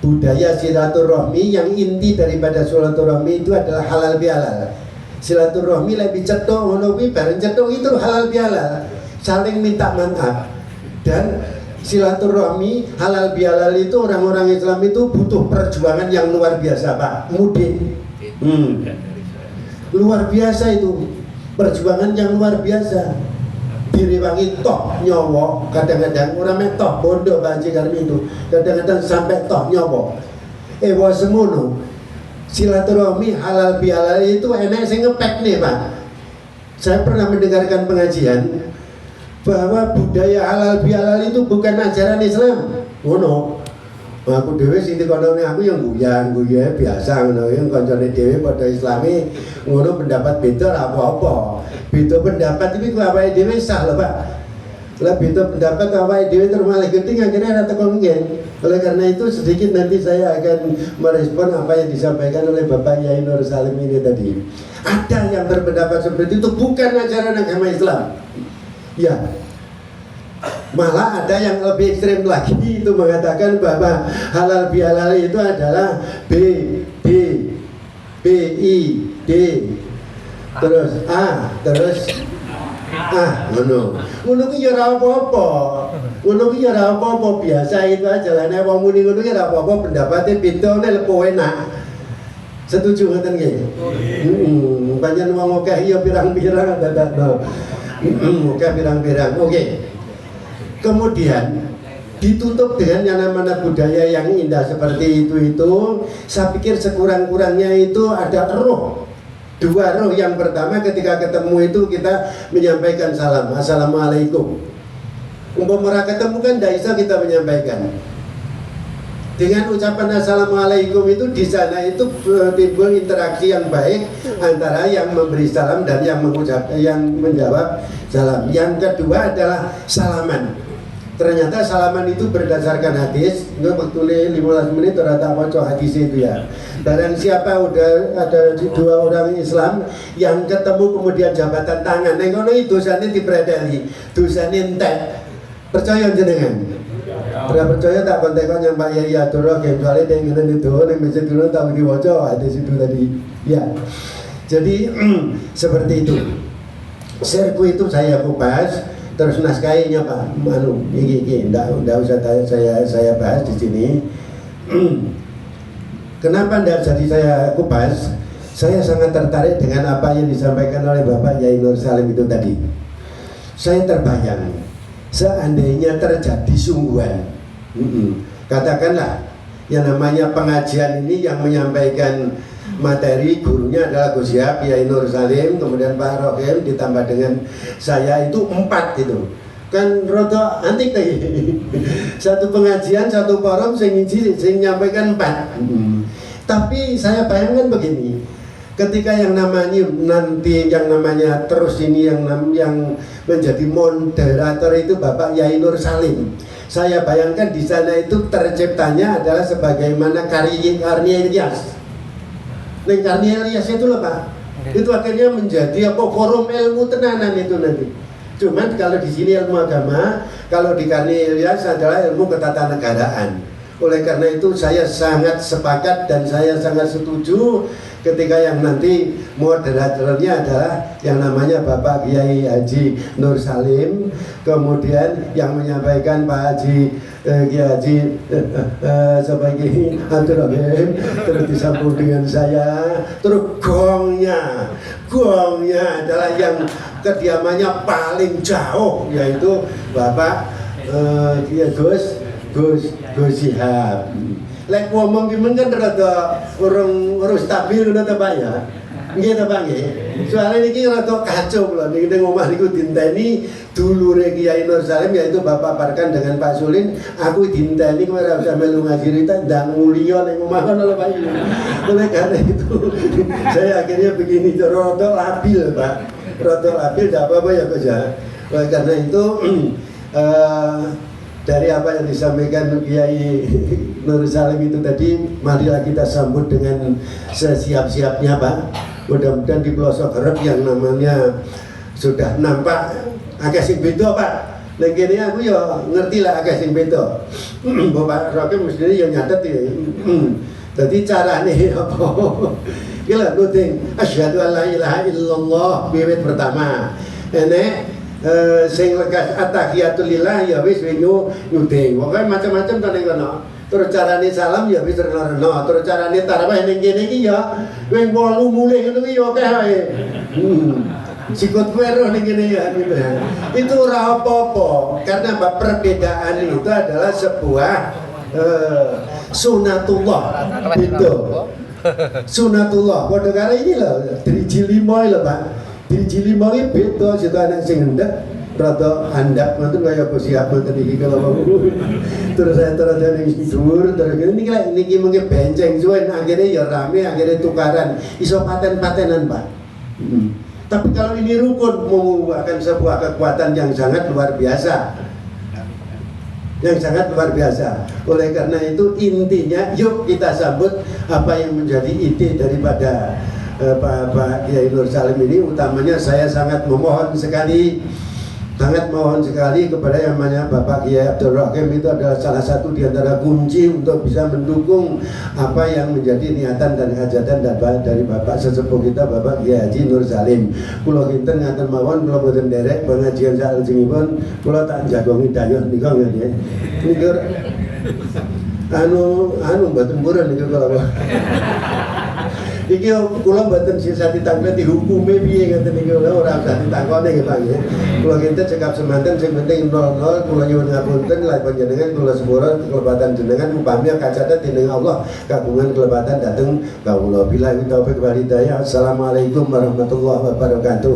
Budaya silaturahmi yang inti daripada silaturahmi itu adalah halal bihalal. Silaturahmi lebih cetok, ngonowi bareng cetok itu halal bihalal, saling minta maaf. Dan silaturahmi halal bihalal itu orang-orang Islam itu butuh perjuangan yang luar biasa Pak Mudin. Luar biasa itu, perjuangan yang luar biasa. Diriwangi toh nyawa, kadang-kadang orang toh bodoh banci karmi itu, kadang-kadang sampai toh nyawa. Ewa semono. Silaturahmi halal bihalal itu enak sing ngepek nih Pak. Saya pernah mendengarkan pengajian bahwa budaya halal bihalal itu bukan ajaran Islam. Ngono. Aku dhewe sing dikonone aku yang guyan biasa ngono yang kancane dhewe padha Islami ngono pendapat beda ora apa-apa. Beda pendapat iki ku awake dhewe sah lho, Pak. Lah beda pendapat awake dhewe terus malah gede akhirnya ora teko ngen. Oleh karena itu sedikit nanti saya akan merespon apa yang disampaikan oleh Bapak Yai Nur Salim ini tadi. Ada yang berpendapat seperti itu bukan ajaran agama Islam. Ya. Malah ada yang lebih ekstrem lagi itu mengatakan bahwa halal bihalal itu adalah B, I, D, terus A, terus A, ngono ki ya ora apa-apa. Ngono ki ya ora apa-apa, biasa itu aja lah nek wong muni ngono ki ora apa-apa, pendapate beda nek lepo enak. Setuju ngoten nggih? Heeh, pancen wong akeh ya pirang-pirang dadakno. Oke pirang-pirang. Oke. Kemudian ditutup dengan yang namanya budaya yang indah seperti itu saya pikir sekurang-kurangnya itu ada roh, dua roh. Yang pertama ketika ketemu itu kita menyampaikan salam, assalamualaikum. Umpama ketemu kan tidak bisa kita menyampaikan dengan ucapan assalamualaikum itu di sana itu timbul interaksi yang baik antara yang memberi salam dan yang menjawab salam. Yang kedua adalah salaman. Ternyata salaman itu berdasarkan hadis. Nggak waktu 15 menit ternyata apa hadis itu ya. Barang siapa udah ada dua orang Islam yang ketemu kemudian jabatan tangan, ngono itu dosane dipredeli, dosane entek. Percaya jenengan? Ora percaya tak kontekon yang Pak Yai Atur game soalnya dia ngene itu ning masjid dulu tahu diwaca hadis itu tadi. Ya. Jadi seperti itu. Serku itu saya kupas. Terus naskahnya Pak Manu, ini ndak usah saya bahas di sini. Kenapa ndak jadi saya kupas? Saya sangat tertarik dengan apa yang disampaikan oleh Bapak Yai Nur Salim itu tadi. Saya terbayang, seandainya terjadi sungguhan, katakanlah yang namanya pengajian ini yang menyampaikan materi gurunya adalah Gus Yap, Yai Nur Salim, kemudian Pak Rohim ditambah dengan saya itu 4 itu. Kan rada antik lagi. Satu pengajian, satu forum sing nyampaikan 4. Tapi saya bayangkan begini. Ketika yang namanya nanti yang namanya terus ini yang menjadi moderator itu Bapak Yai Nur Salim. Saya bayangkan di sana itu terciptanya adalah sebagaimana karya Ilyas. Karya Ilyas itu loh Pak, itu akhirnya menjadi apa forum ilmu tenanan itu nanti. Cuman kalau di sini ilmu agama, kalau di karya Ilyas adalah ilmu ketatanegaraan. Oleh karena itu saya sangat sepakat dan saya sangat setuju ketika yang nanti moderatornya adalah yang namanya Bapak Kiai Haji Nur Salim, kemudian yang menyampaikan Pak Haji Kiai Haji sebagai Abdurrahim, terus disambung dengan saya, terus gongnya adalah yang kediamannya paling jauh yaitu Bapak Kiai Gus Syihab. Lek ngomong gimana kan rada urung stabil ngono ta Pak ya. Nggih ta Pak nggih. Soale niki rada kacau lho niki ning omah niku dinteni dulure Kiai Nur Salim yaitu Bapak Parkan dengan Pak Sulin, aku dinteni kowe ora usah melu ngaji rita ndang mulya ning omah kono lho Pak. Oleh karena itu saya akhirnya begini rada labil Pak. Rada labil enggak apa-apa ya Gus ya. Oleh karena itu dari apa yang disampaikan Kiai Nur Salim itu tadi, marilah kita sambut dengan sesiap-siapnya Pak. Mudah-mudahan di pelosok harap yang namanya sudah nampak agak sing beda Pak. Lagi ini aku ya ngerti lah agak sing beda. Bapak Rokim mestinya yang nyatet ya. Jadi caranya apa? Gila nuting asyhadu an la ilaha illallah wiwit pertama. Ini sing lekas at-tahiyatul lillah ya wis nyudeng. Pokoke macam-macam to ning kono. Terus carane salam ya wis reno. Terus carane tarawih ning kene iki ya wing 8 mulih ngono iki ya akeh wae. Sikut kowe roh ning kene ya gitu. Itu ora apa-apa karena perbedaan itu adalah sebuah sunatullah. Itu. Sunatullah. Padha karo ini lho, driji 5 lho Pak. Driji 5 iki beda situ anak sing hendek, rada andap ngoten kaya apa siap ngoten iki kalau terus saya terus ning dhuwur terus niki mengke benceng suwen akhirnya ya rame akhirnya tukaran iso paten-patenan Pak. Tapi kalau ini rukun membuahkan sebuah kekuatan yang sangat luar biasa. Yang sangat luar biasa. Oleh karena itu intinya yuk kita sambut apa yang menjadi ide daripada Pak Kiai Nur Salim ini. Utamanya saya sangat mohon sekali kepada yang namanya Bapak Kiai Abdul Rahim. Itu adalah salah satu di antara kunci untuk bisa mendukung apa yang menjadi niatan dan hajatan dari Bapak sesepuh kita Bapak Kiai Haji Nur Salim. Kula kinten ngaten mawon kula boten nderek pengajian salajengipun kula tak jagongi dayoh nika nggih. Niki anu mboten purun niku kula. Iki kula mboten sisa ditanglet dihukumi piye ngoten niku ora usah ditakoni nggih Pak nggih. Kula kinten cekap semanten sing penting 00 kula nyuwun ngapunten lan panjenengan kula sepura kelebatan jenengan upami kacatet dening Allah kagungan kelebatan dhateng kawula. Billahi taufik wal hidayah. Assalamualaikum warahmatullahi wabarakatuh.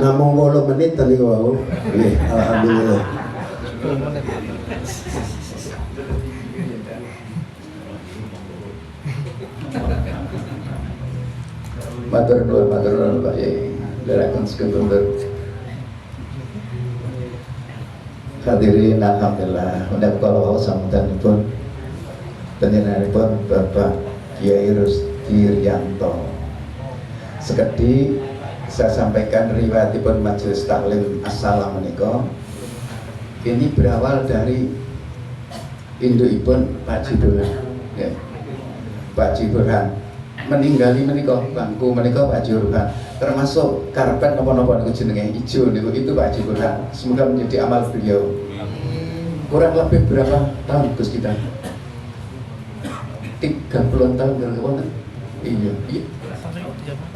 Namung 8 menit tadi kau. Nggih, alhamdulillah. Matur nuwun Pak Yai, dherekaken sekedulur. Hadirin alhamdulillah, menawi kala sampeyanipun panjenenganipun Bapak Kiai Rusdi Riyanto. Sekedhik saya sampaikan riwayatipun Majelis Taklim As-Salam menika. Ini berawal dari indukipun Pak Jiburhan. Ya. Pak Jiburhan meninggali menika bangku menika Pak Jiburhan, termasuk karpet napa-napa niku jenenge ijo niku itu Pak Jiburhan. Semoga menjadi amal beliau. Kurang lebih berapa tahun Gus kita? 30 tahun kira-kira.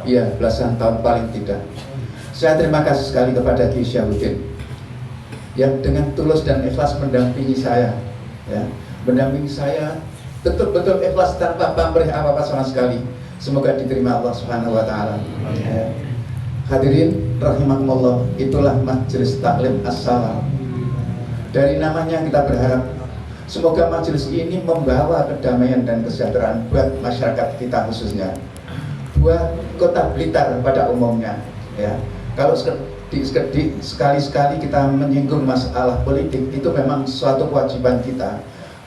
Iya, belasan tahun paling tidak. Saya terima kasih sekali kepada Ki Syahuddin yang dengan tulus dan ikhlas mendampingi saya, ya, mendampingi saya betul-betul ikhlas tanpa pamrih apa-apa sama sekali. Semoga diterima Allah Subhanahu wa taala. Ya. Hadirin rahimakumullah, itulah Majelis Taklim As-Salam. Dari namanya kita berharap semoga majelis ini membawa kedamaian dan kesejahteraan buat masyarakat kita khususnya, buat Kota Blitar pada umumnya. Ya. Kalau sekali-sekali kita menyinggung masalah politik, itu memang suatu kewajiban kita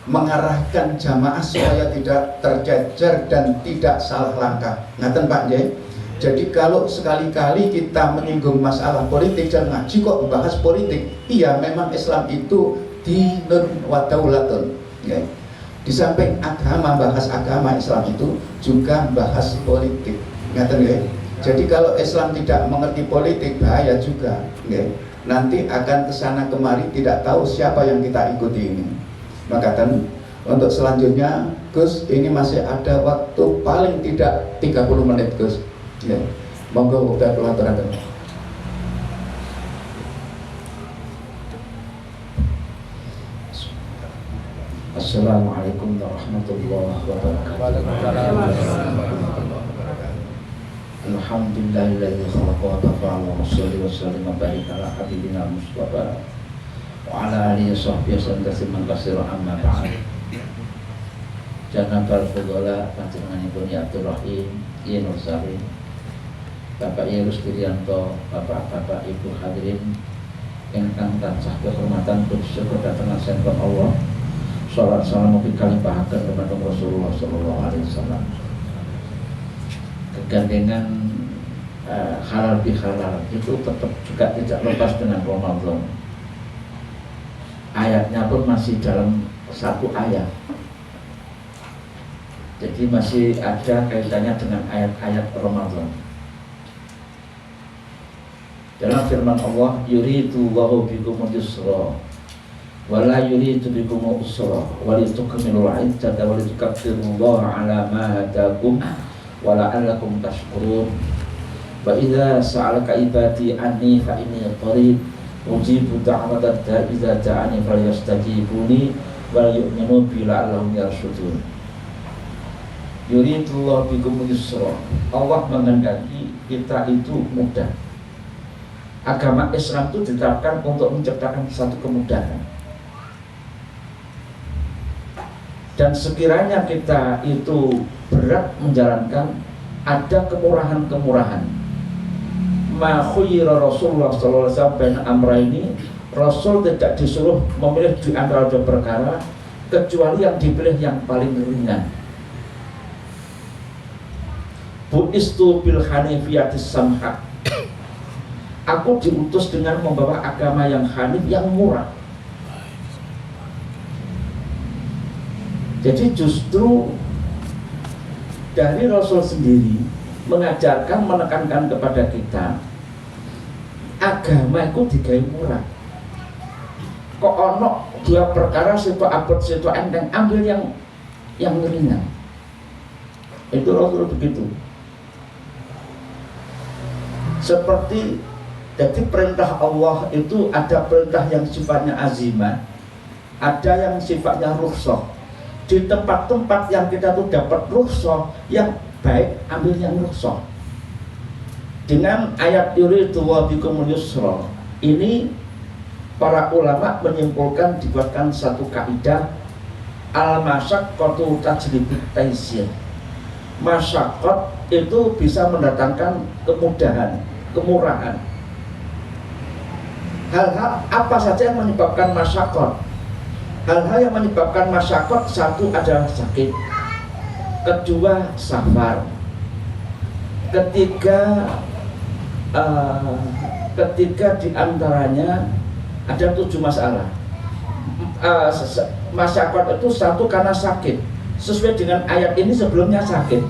mengarahkan jamaah supaya tidak tercecer dan tidak salah langkah. Ngaten Pak Jai. Jadi kalau sekali-kali kita menyinggung masalah politik dan ngaji kok membahas politik, iya memang Islam itu dinun wa daulatun. Ya. Di samping agama, bahas agama, Islam itu juga bahas politik. Ngaten ya. Jadi kalau Islam tidak mengerti politik bahaya juga. Ya. Nanti akan kesana kemari tidak tahu siapa yang kita ikuti ini. Maka kan untuk selanjutnya Gus, ini masih ada waktu paling tidak 30 menit Gus. Ya. Monggo kita pelaturan. Assalamualaikum warahmatullahi wabarakatuh. Alhamdulillahilladzi khalaqa wa tafa'a wa sholli wa sallim wa barik ala habibina Mustafa wa ala alihi washabbihi wasallam tasliman katsiran amma ba'd. Janabal fudhala panjenenganipun Ya Abdul Rahim, Kiai Nur Salim, Bapak Kiai Rusdi Riyanto, Bapak-bapak Ibu hadirin ingkang tansah kehormatan bersyukur datang sampun Allah. Shalawat salam mugi kalimpahaken dumateng Rasulullah sallallahu alaihi wasallam. Kegandengan halal bihalal itu tetap juga tidak lepas dengan Ramadan. Ayatnya pun masih dalam satu ayat. Jadi masih ada kaitannya dengan ayat-ayat Ramadan. Dalam firman Allah, yuridu Allahu bikumul yusra wa la yuridu bikumul usra wa litukmilul iddata wa litukabbirullaha ala ma hadakum wa la'allakum tashkurun. Wa idza sa'alaka ibadi anni fa inni qarib ujibu da'watad da'i idza da'ani falyastajibuni wa yu'minu bi la'allahum yarshudun. Yuridullahu bikumul yusra. Allah menghendaki kita itu mudah. Agama Islam itu diterapkan untuk menciptakan satu kemudahan. Dan sekiranya kita itu berat menjalankan, ada kemurahan-kemurahan. Ma khuyira Rasulullah sallallahu alaihi wasallam baina amrayni, Rasul tidak disuruh memilih di antara dua perkara kecuali yang dipilih yang paling ringan. Bu'istu bil hanifiyatis samha. Aku diutus dengan membawa agama yang hanif, yang murah. Jadi justru dari Rasul sendiri mengajarkan, menekankan kepada kita agama itu digawe murah. Kok ono dua perkara situ abot situ enteng, ambil yang ringan. Itu Rasul begitu. Seperti jadi perintah Allah itu ada perintah yang sifatnya azimah, ada yang sifatnya rukhsah. Di tempat-tempat yang kita tuh dapat rukhsah yang baik, ambil yang rukhsah. Dengan ayat yuridu wa bikumul yusra ini, para ulama menyimpulkan, dibuatkan satu kaidah al-masyaqqatu tajlibut taysir. Masyaqqat itu bisa mendatangkan kemudahan, kemurahan. Hal-hal apa saja yang menyebabkan masyaqqat? Hal-hal yang menyebabkan masyaqqat, satu adalah sakit, kedua safar, ketiga diantaranya ada 7 masalah. Masyaqqat itu satu karena sakit, sesuai dengan ayat ini sebelumnya sakit.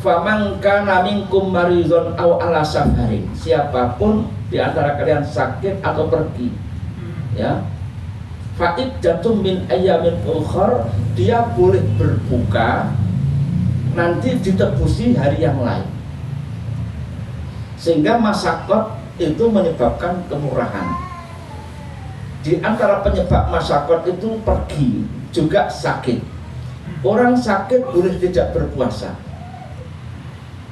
Faman kana minkum maridun aw ala safarin, siapapun di antara kalian sakit atau pergi, ya, fa'iddatun min ayyamin ukhar, dia boleh berbuka nanti ditebusi hari yang lain. Sehingga masyaqqat itu menyebabkan kemurahan. Di antara penyebab masyaqqat itu pergi, juga sakit. Orang sakit boleh tidak berpuasa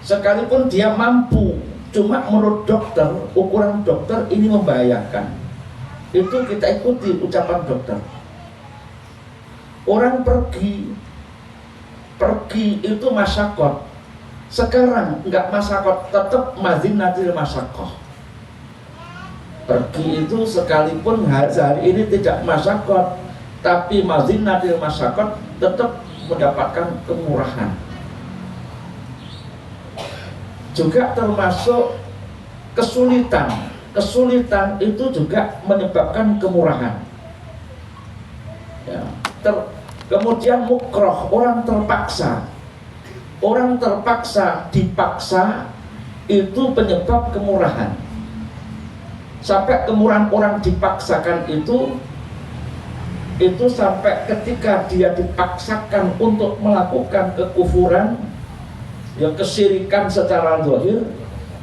sekalipun dia mampu, cuma menurut dokter, ukuran dokter ini membahayakan. Itu kita ikuti ucapan dokter. Orang pergi itu masyaqqat. Sekarang enggak masyaqqat, tetap mazinatil masyaqqah. Pergi itu sekalipun hari ini tidak masyaqqat, tapi mazinatil masyaqqat, tetap mendapatkan kemurahan. Juga termasuk kesulitan. Kesulitan itu juga menyebabkan kemurahan, ya. Kemudian mukroh, orang terpaksa. Orang terpaksa, dipaksa, itu penyebab kemurahan. Sampai kemurahan orang dipaksakan itu sampai ketika dia dipaksakan untuk melakukan kekufuran, yang kesyirikan secara zahir,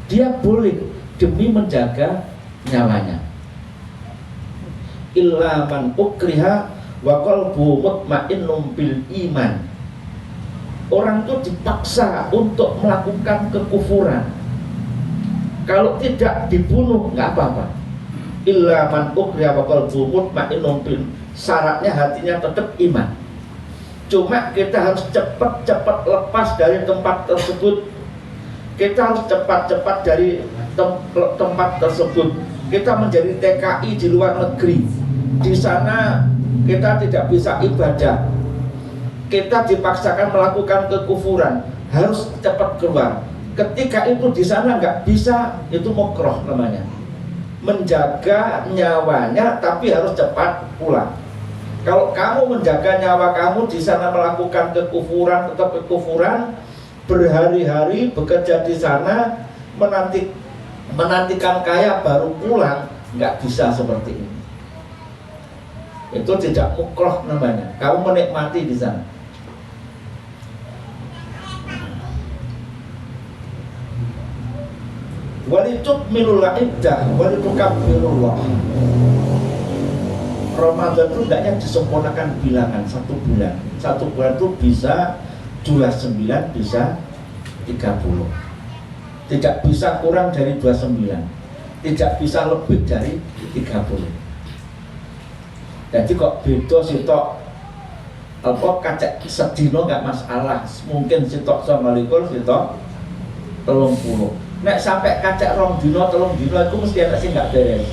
dia boleh demi menjaga nyawanya. Illa man ukriha wa qalbu mutmainnun bil iman. Orang itu dipaksa untuk melakukan kekufuran. Kalau tidak dibunuh nggak apa-apa. Illa man ukriha wa qalbu mutmainnun bil, syaratnya hatinya tetap iman. Cuma kita harus cepat-cepat lepas dari tempat tersebut. Kita harus cepat-cepat dari tempat tersebut. Kita menjadi TKI di luar negeri. Di sana kita tidak bisa ibadah. Kita dipaksakan melakukan kekufuran, harus cepat keluar. Ketika itu di sana nggak bisa, itu mukroh namanya. Menjaga nyawanya, tapi harus cepat pulang. Kalau kamu menjaga nyawa kamu di sana melakukan kekufuran, tetap kekufuran, berhari-hari bekerja di sana, menantikan kaya baru pulang, nggak bisa seperti ini. Itu tidak mukroh namanya. Kamu menikmati di sana. Walitukmilul iddah walitukabbirullah. Ramadan itu hendaknya disempurnakan bilangan 1 bulan. 1 bulan itu bisa 29, bisa 30. tidak bisa kurang dari 29, tidak bisa lebih dari 30. Jadi kok beda sitok apa kacek sedino nggak masalah, mungkin sitok 29, sitok 30. Nek sampai kacek 2 dino 3 dino itu mesti ada sih nggak beres.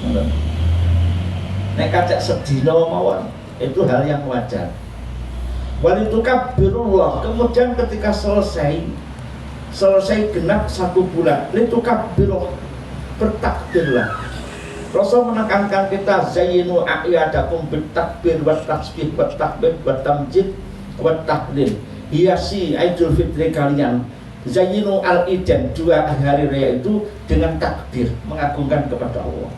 Nek kacek sedino mawon itu hal yang wajar. Walitukabirullah, kemudian ketika selesai genap 1 bulan, litukabirullah, bertakbirlah. Rasul menekankan kita, zayyinu a'yadakum bertakbir wa tasbih wa takbir wa tamjid wa tahlil. Hiasi Idul Fitri kalian, zayyinu al-idan, 2 hari raya itu dengan takbir, mengagungkan kepada Allah.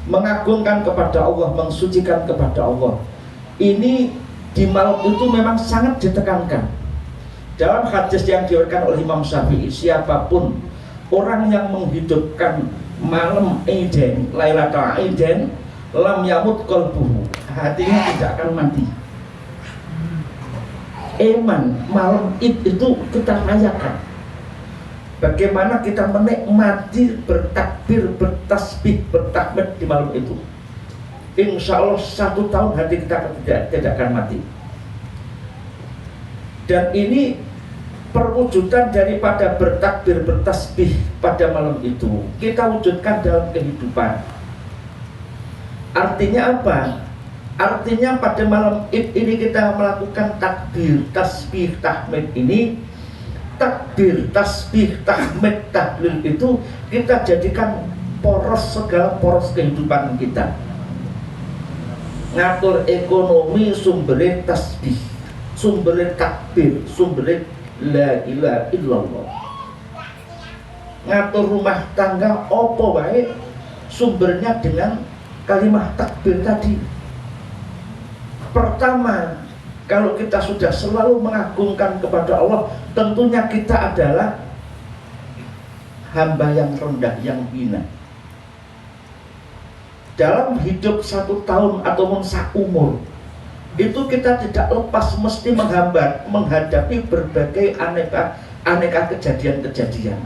Mengagungkan kepada Allah, mensucikan kepada Allah. Ini di malam itu memang sangat ditekankan. Dalam hadis yang diriwayatkan oleh Imam Syafi'i, siapapun orang yang menghidupkan malam Aiden, Lailatul Aiden, lam yamut qalbuhu, hatinya tidak akan mati. Eman, malam Id itu kita rayakan. Bagaimana kita menikmati bertakbir, bertasbih, bertahmid di malam itu. Insya Allah 1 tahun hati kita tidak akan mati. Dan ini perwujudan daripada bertakbir, bertasbih pada malam itu kita wujudkan dalam kehidupan. Artinya apa? Artinya pada malam Id ini kita melakukan takbir, tasbih, tahmid ini. Takbir, tasbih, tahmid, tahlil itu kita jadikan poros, segala poros kehidupan kita. Ngatur ekonomi sumbernya tasbih, sumbernya takbir, sumbernya la ilaha illallah. Ngatur rumah tangga opo baik, sumbernya dengan kalimat takbir tadi. Pertama, kalau kita sudah selalu mengagungkan kepada Allah, tentunya kita adalah hamba yang rendah, yang hina. Dalam hidup 1 tahun ataupun seumur, itu kita tidak lepas mesti menghadapi berbagai aneka kejadian-kejadian.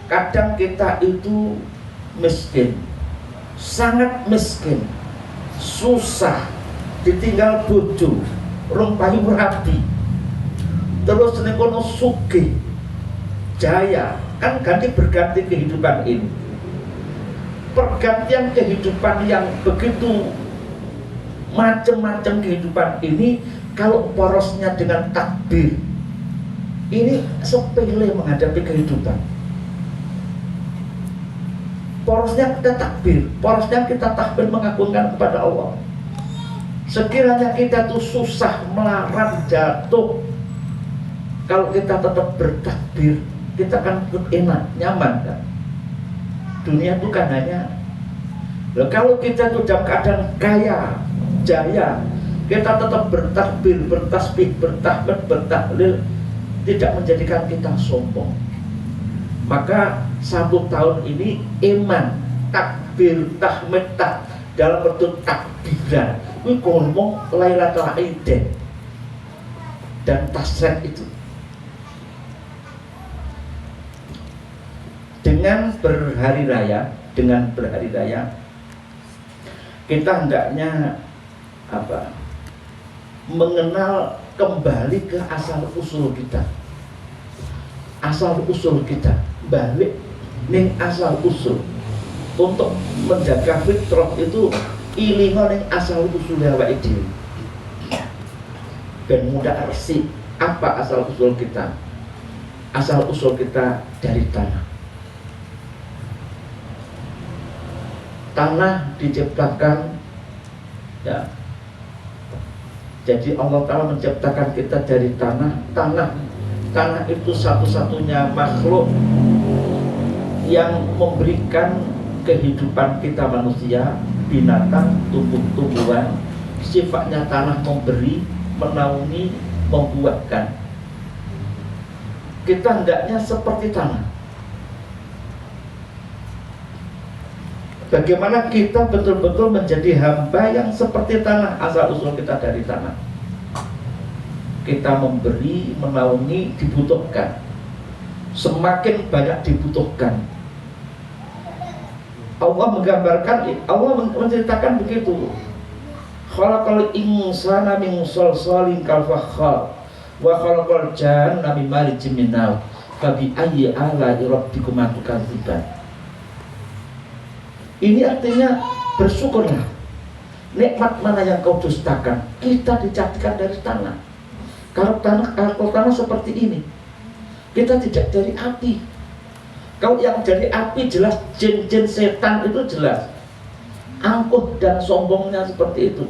Kadang kita itu miskin, sangat miskin, susah, ditinggal bojo, rong payu rabi, terus nekono sugih, jaya, kan berganti kehidupan ini. Pergantian kehidupan yang begitu macam-macam kehidupan ini, kalau porosnya dengan takbir, ini sepele menghadapi kehidupan. Porosnya kita takbir, porosnya kita takbir mengagungkan kepada Allah. Sekiranya kita tuh susah, melarat, jatuh, kalau kita tetap bertakbir, kita akan enak, nyaman kan? Dunia itu kan hanya, kalau kita tuh dalam keadaan kaya, jaya, kita tetap bertakbir, bertasbih, bertahmid, bertahlil, tidak menjadikan kita sombong. Maka 1 tahun ini iman, takbir, tahmid, dalam bentuk takbiran, ini ngomong Lailatul Aiden dan tasrek itu. Dengan berhari raya, kita hendaknya mengenal kembali ke asal usul kita. Asal usul kita, balik ning asal usul. Untuk menjaga fitrah itu ilingo ning asal usul awake dhewe. Ben mudah arsi apa asal usul kita? Asal usul kita dari tanah. Tanah diciptakan, ya. Jadi Allah Ta'ala menciptakan kita dari tanah. Tanah itu satu-satunya makhluk yang memberikan kehidupan kita manusia, binatang, tumbuh-tumbuhan. Sifatnya tanah memberi, menaungi, membuahkan. Kita hendaknya seperti tanah. Bagaimana kita betul-betul menjadi hamba yang seperti tanah, asal usul kita dari tanah. Kita memberi, menaungi, dibutuhkan. semakin banyak dibutuhkan. Allah menggambarkan, Allah menceritakan begitu. Khalaqal insana min shalshalin kal fakhar wa khalaqal janna min marijin min nar fa bi ayyi ala'i rabbikuma tukadziban. Ini artinya bersyukurlah. Nikmat mana yang kau dustakan? Kita diciptakan dari tanah. Kalau tanah seperti ini, kita tidak dari api. Kalau yang dari api jelas jin-jin setan itu jelas angkuh dan sombongnya seperti itu.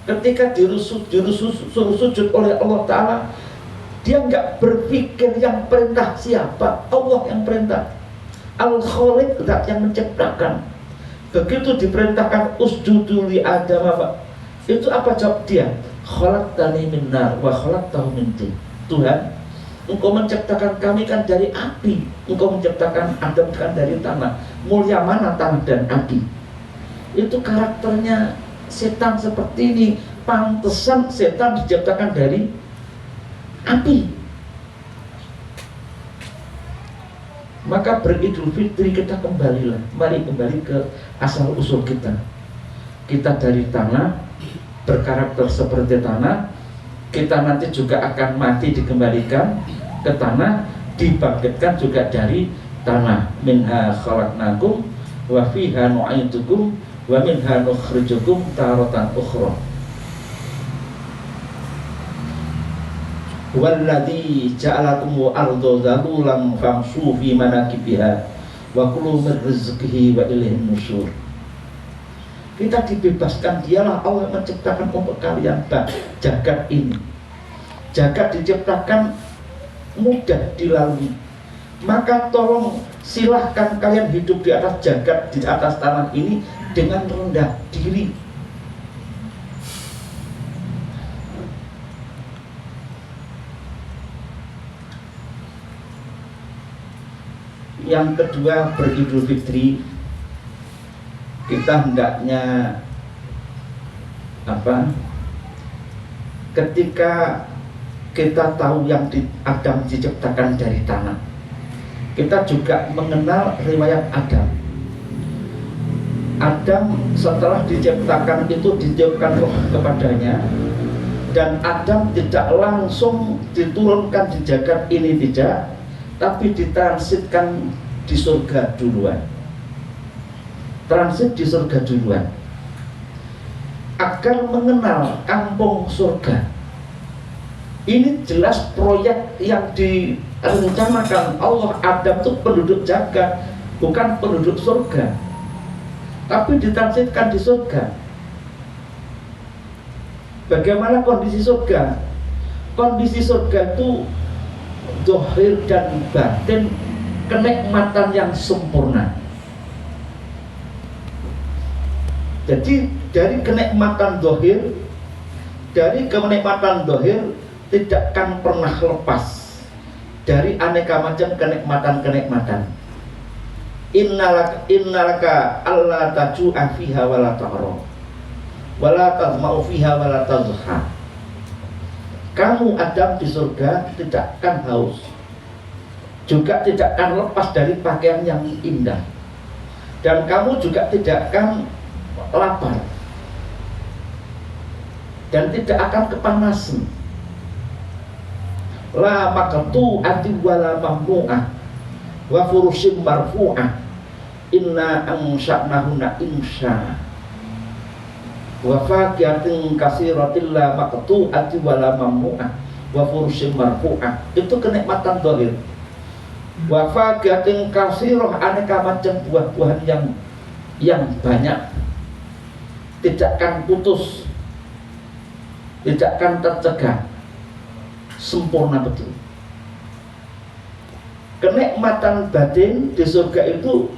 Ketika suruh sujud oleh Allah Ta'ala, dia nggak berpikir yang perintah siapa, Allah yang perintah. Al-Khaliq, zat yang menciptakan. Begitu diperintahkan usjudu li Adam, itu apa jawab dia? Khalaqtani min nar wa khalaqtahu min tin. Tuhan, Engkau menciptakan kami kan dari api, Engkau menciptakan Adam kan dari tanah. Mulia mana tanah dan api? Itu karakternya setan seperti ini. Pantesan setan diciptakan dari api. Maka beridul fitri kita kembalilah. Mari kembali ke asal usul kita. Kita dari tanah, berkarakter seperti tanah. Kita nanti juga akan mati dikembalikan ke tanah, dibangkitkan juga dari tanah. Minha khalaqnakum wa fiha nu'idukum wa minha nukhrijukum taratan ukhra. Walladzi ja'alakum ardo zalulan famshu fi manakibiha wa kulu min rizqihi wa ilaihin nusyur. Kita dibebaskan, dialah Allah yang menciptakan untuk kalian jagat ini. Jagat diciptakan mudah dilalui. Maka tolong silahkan kalian hidup di atas jagat, di atas tanah ini dengan rendah diri. Yang kedua, beridul fitri. Kita hendaknya ketika kita tahu yang Adam diciptakan dari tanah, kita juga mengenal riwayat Adam. Adam setelah diciptakan itu ditiupkan roh kepadanya, dan Adam tidak langsung diturunkan di jagat ini, tidak, tapi ditransitkan di surga duluan. Transit di surga duluan agar mengenal kampung surga. Ini jelas proyek yang direncanakan Allah. Adam itu penduduk jagat, bukan penduduk surga, tapi ditransitkan di surga. Bagaimana kondisi surga? Kondisi surga itu zahir dan batin, kenikmatan yang sempurna. Jadi dari kenikmatan zahir, tidak akan pernah lepas dari aneka macam kenikmatan. Innalaka alla taju'a fiha wa la ta'ra wa la tazma'u fiha wa la tazha. Kamu Adam di surga tidak akan haus, juga tidak akan lepas dari pakaian yang indah, dan kamu juga tidak akan lapar dan tidak akan kepanasan. La maqtu ati wala mamnu'ah wa furushim marfu'ah inna ansha'nahunna insya wa faqiatin kasiratil la maqtu ati wala mamnu'ah wa furushim marfu'ah. Itu kenikmatan zahir. Wa faqiatin kasirah, aneka macam buah-buahan yang banyak, tidak akan putus, tidak akan tercegah, sempurna betul. Kenikmatan batin di surga itu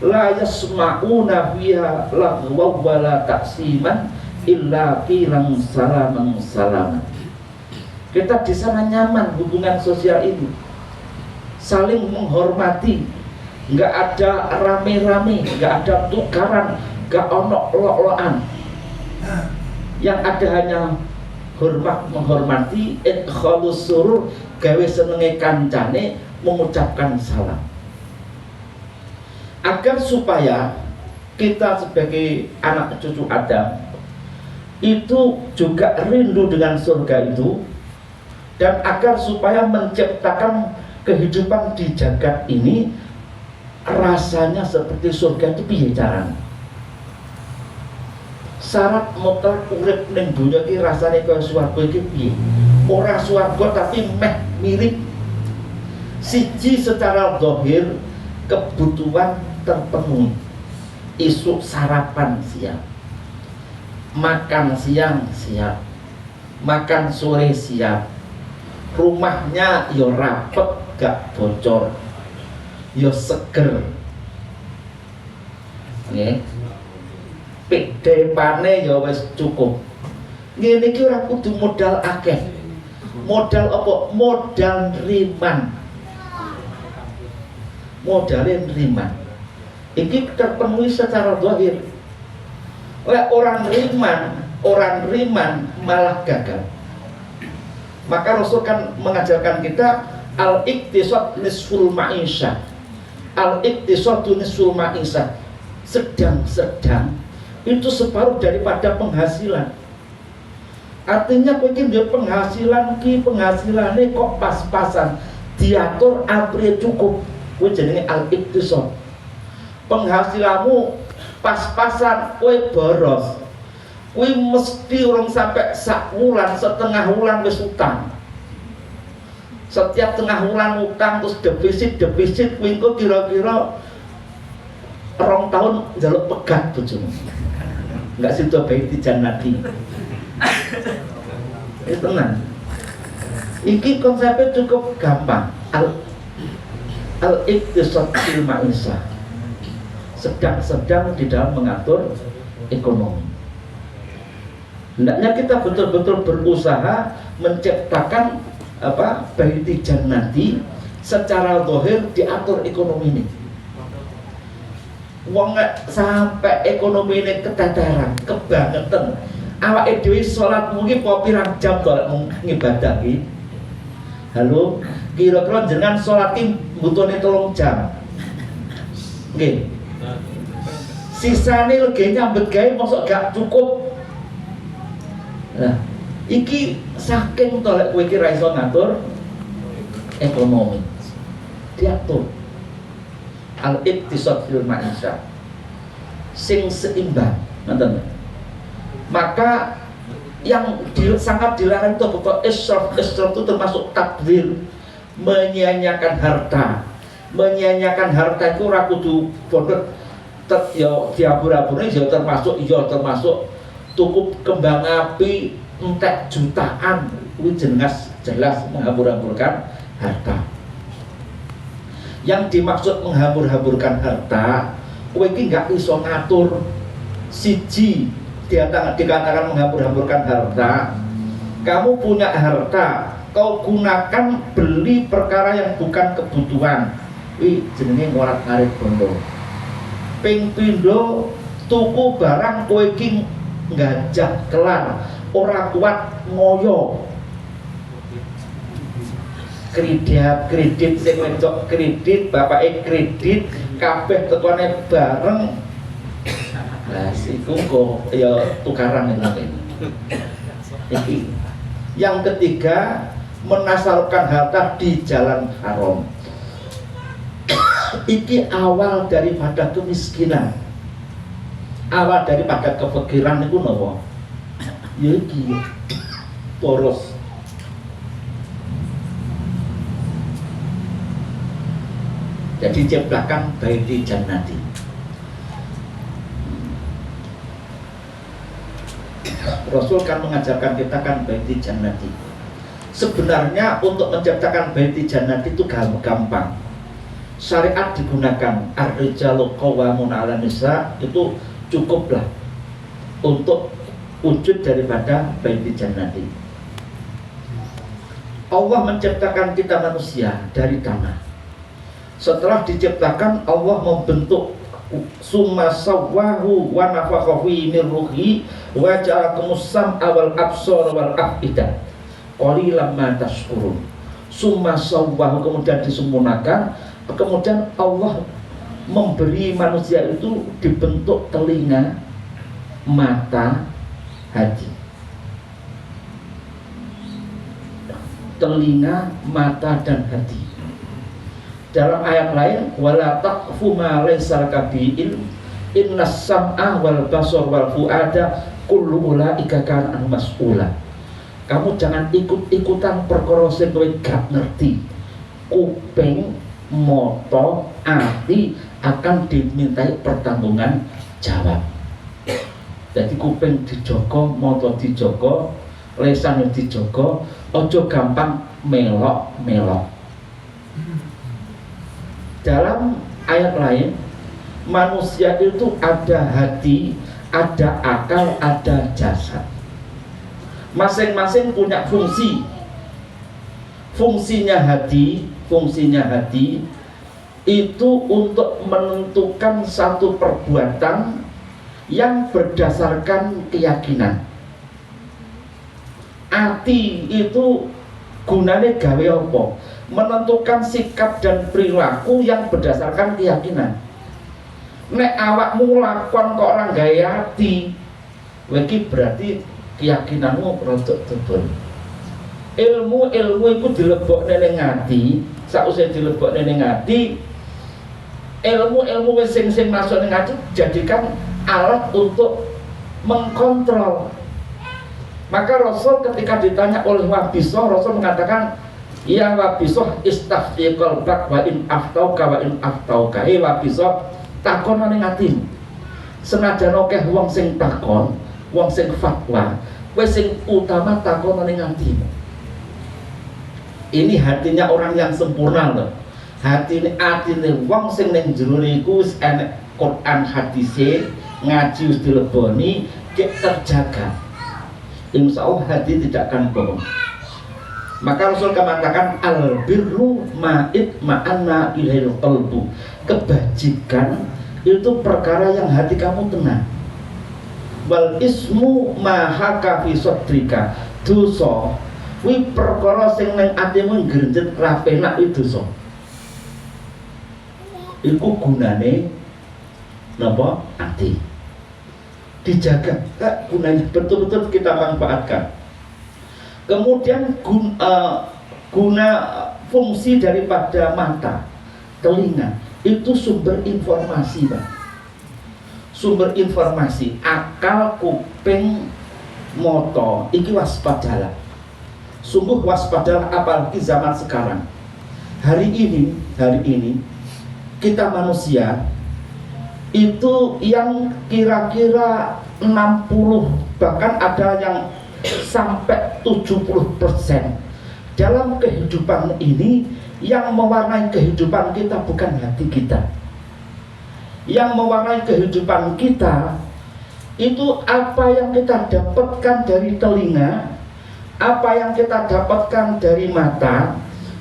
la yasma'una fiha laghwa wa la ta'siman illa qilan salaman. Kita di sana nyaman, hubungan sosial ini saling menghormati, nggak ada rame-rame, nggak ada tukaran, gak onok lo-loan. Yang ada hanya hormat menghormati, idkhalus surur, gawe senenge kancane, mengucapkan salam. Agar supaya kita sebagai anak cucu Adam itu juga rindu dengan surga itu, dan agar supaya menciptakan kehidupan di jagat ini rasanya seperti surga itu piye carane? Syarat mutlak urip ning donya iki rasane kaya swarga iki piye? Ora swarga tapi meh mirip. Siji secara zahir kebutuhan terpenuhi. Isuk sarapan siap, makan siang siap, makan sore siap, rumahnya yo rapet gak bocor, yo seger, nggih. Depane yo wis cukup. Ngene iki ora kudu modal akeh. Modal apa? Modal riman. Modalin riman. Iki terpenuhi secara zahir. Orang riman malah gagal. Maka Rasul kan mengajarkan kita al-iqtisad nisful ma'isyah. Al-iqtisadu nisful ma'isyah. Sedang-sedang itu separuh daripada penghasilan. Artinya kowe iki ndek penghasilan ki penghasilannya kok pas-pasan, diatur apri cukup. Kowe jenenge al-iqtisad. Penghasilanmu pas-pasan, kowe boros, kowe mesti urung sampai sak wulan, setengah wulan wis utang. Setiap tengah wulan utang terus defisit, kowe engko kira-kira 2 tahun njaluk pegat bojomu. Enggak sido baik di jannati. Itu tenang. Iki konsepnya cukup gampang. Al-iqtisad fil ma'isah. Sedang-sedang di dalam mengatur ekonomi. Hendaknya kita betul-betul berusaha menciptakan baiti jannati secara zahir, diatur ekonomi ini. Wong sampai ekonomi ini keteteran, kebangetan. Awake dhewe salat mungkin po pirang jam to ngibadah iki. Halo, kira-kira jenengan salat iki butuhne 3 jam. Nggih. Sisane legi nyambet gawe mosok gak cukup. Nah, iki saking to lek kowe iki ra iso ngatur ekonomi. Diatur. Al-iqtisad fil ma'isyah. Sing seimbang, ngoten. Maka yang sangat dilarang itu pokok israf itu termasuk takdir, menyia-nyiakan harta. Menyia-nyiakan harta itu ora kudu pondok ya diabur-aburne ya termasuk tuku kembang api entek jutaan, kuwi jelas menghambur-hamburkan harta. Yang dimaksud menghambur-hamburkan harta, kowe iki gak iso ngatur. Siji dikatakan menghambur-hamburkan harta, kamu punya harta, kau gunakan beli perkara yang bukan kebutuhan. Wih, jenenge ngorak-ngarik bondo. Ping pindho tuku barang kowe iki ngajak kelar, ora kuat ngoyo. Kredit sing wedok kredit, bapake kredit, kabeh tekone bareng. Lah siku kok ya tukaran ini. Yang ketiga, menasalkan harta di jalan haram. Iki awal daripada kemiskinan, awal daripada kefakiran itu napa? Ya iki poros. Jadi ciptakan baiti jannati. Rasul kan mengajarkan kita kan baiti jannati. Sebenarnya untuk menciptakan baiti jannati itu gampang. Syariat digunakan, ar-rijalu qawwamun 'alan nisa, itu cukuplah untuk wujud daripada baiti jannati. Allah menciptakan kita manusia dari tanah. Setelah diciptakan, Allah membentuk summa sawwahu wa nafakha fi min ruhi wa ja'alakumus sam'a wal absara wal af'idah qalilan ma tashkurun. Summa sawwahu, kemudian disempurnakan, kemudian Allah memberi manusia itu dibentuk telinga, mata, hati. Telinga, mata, dan hati. Dalam ayat lain, wala taqfu ma laysa laka bihi ilm innas sam'a wal basar wal fuada kullu ulaika kana anhu mas'ula. Kamu jangan ikut-ikutan perkara sing kowe gak ngerti. Kuping, mata, ati akan dimintai pertanggungan jawab. Jadi kuping dijogo, mata dijogo, lesan dijogo, ojo gampang melok-melok. Dalam ayat lain, manusia itu ada hati, ada akal, ada jasad. Masing-masing punya fungsi. Fungsinya hati itu untuk menentukan satu perbuatan yang berdasarkan keyakinan. Ati itu gunanya gawe apa? Menentukan sikap dan perilaku yang berdasarkan keyakinan. Nek awakmu lakon kok orang gaya ati, iki berarti keyakinanmu rodok tebel. Ilmu itu dilebokne ning ati, sausé dilebokne ning ati, ilmu sing masuk ning ati jadikan alat untuk mengkontrol. Maka Rasul ketika ditanya oleh Wabisoh, Rasul mengatakan, ya Wabisoh istafti qalbak wa in aftauka wa in aftauka. Wabisoh takon ning atimu. Senajan akeh wong sing takon, wong sing fatwa, kowe sing utama takon ning atimu. Ini hatinya orang yang sempurna loh. Atine wong sing ning jero niku wis enek Quran hadise, ngaji wis dileboni, terjaga. Insya Allah hati tidak akan bohong. Maka Rasul mengatakan al-birru ma'id ma'anna ilail qalbu. Kebajikan itu perkara yang hati kamu tenang. Wal ismu mahaka fi sadrika. Dosa kuwi perkara sing ning atimu ngrenjet ra penak iki dosa. Iku gunane napa? Ati. Dijaga, gunanya betul-betul kita manfaatkan. Kemudian guna fungsi daripada mata, telinga itu sumber informasi, Pak. Sumber informasi, akal, kuping, mata, iki waspadalah. Sungguh waspadalah, apalagi zaman sekarang. Hari ini kita manusia itu yang kira-kira 60, bahkan ada yang sampai 70% dalam kehidupan ini. Yang mewarnai kehidupan kita bukan hati kita. Yang mewarnai kehidupan kita itu apa yang kita dapatkan dari telinga, apa yang kita dapatkan dari mata,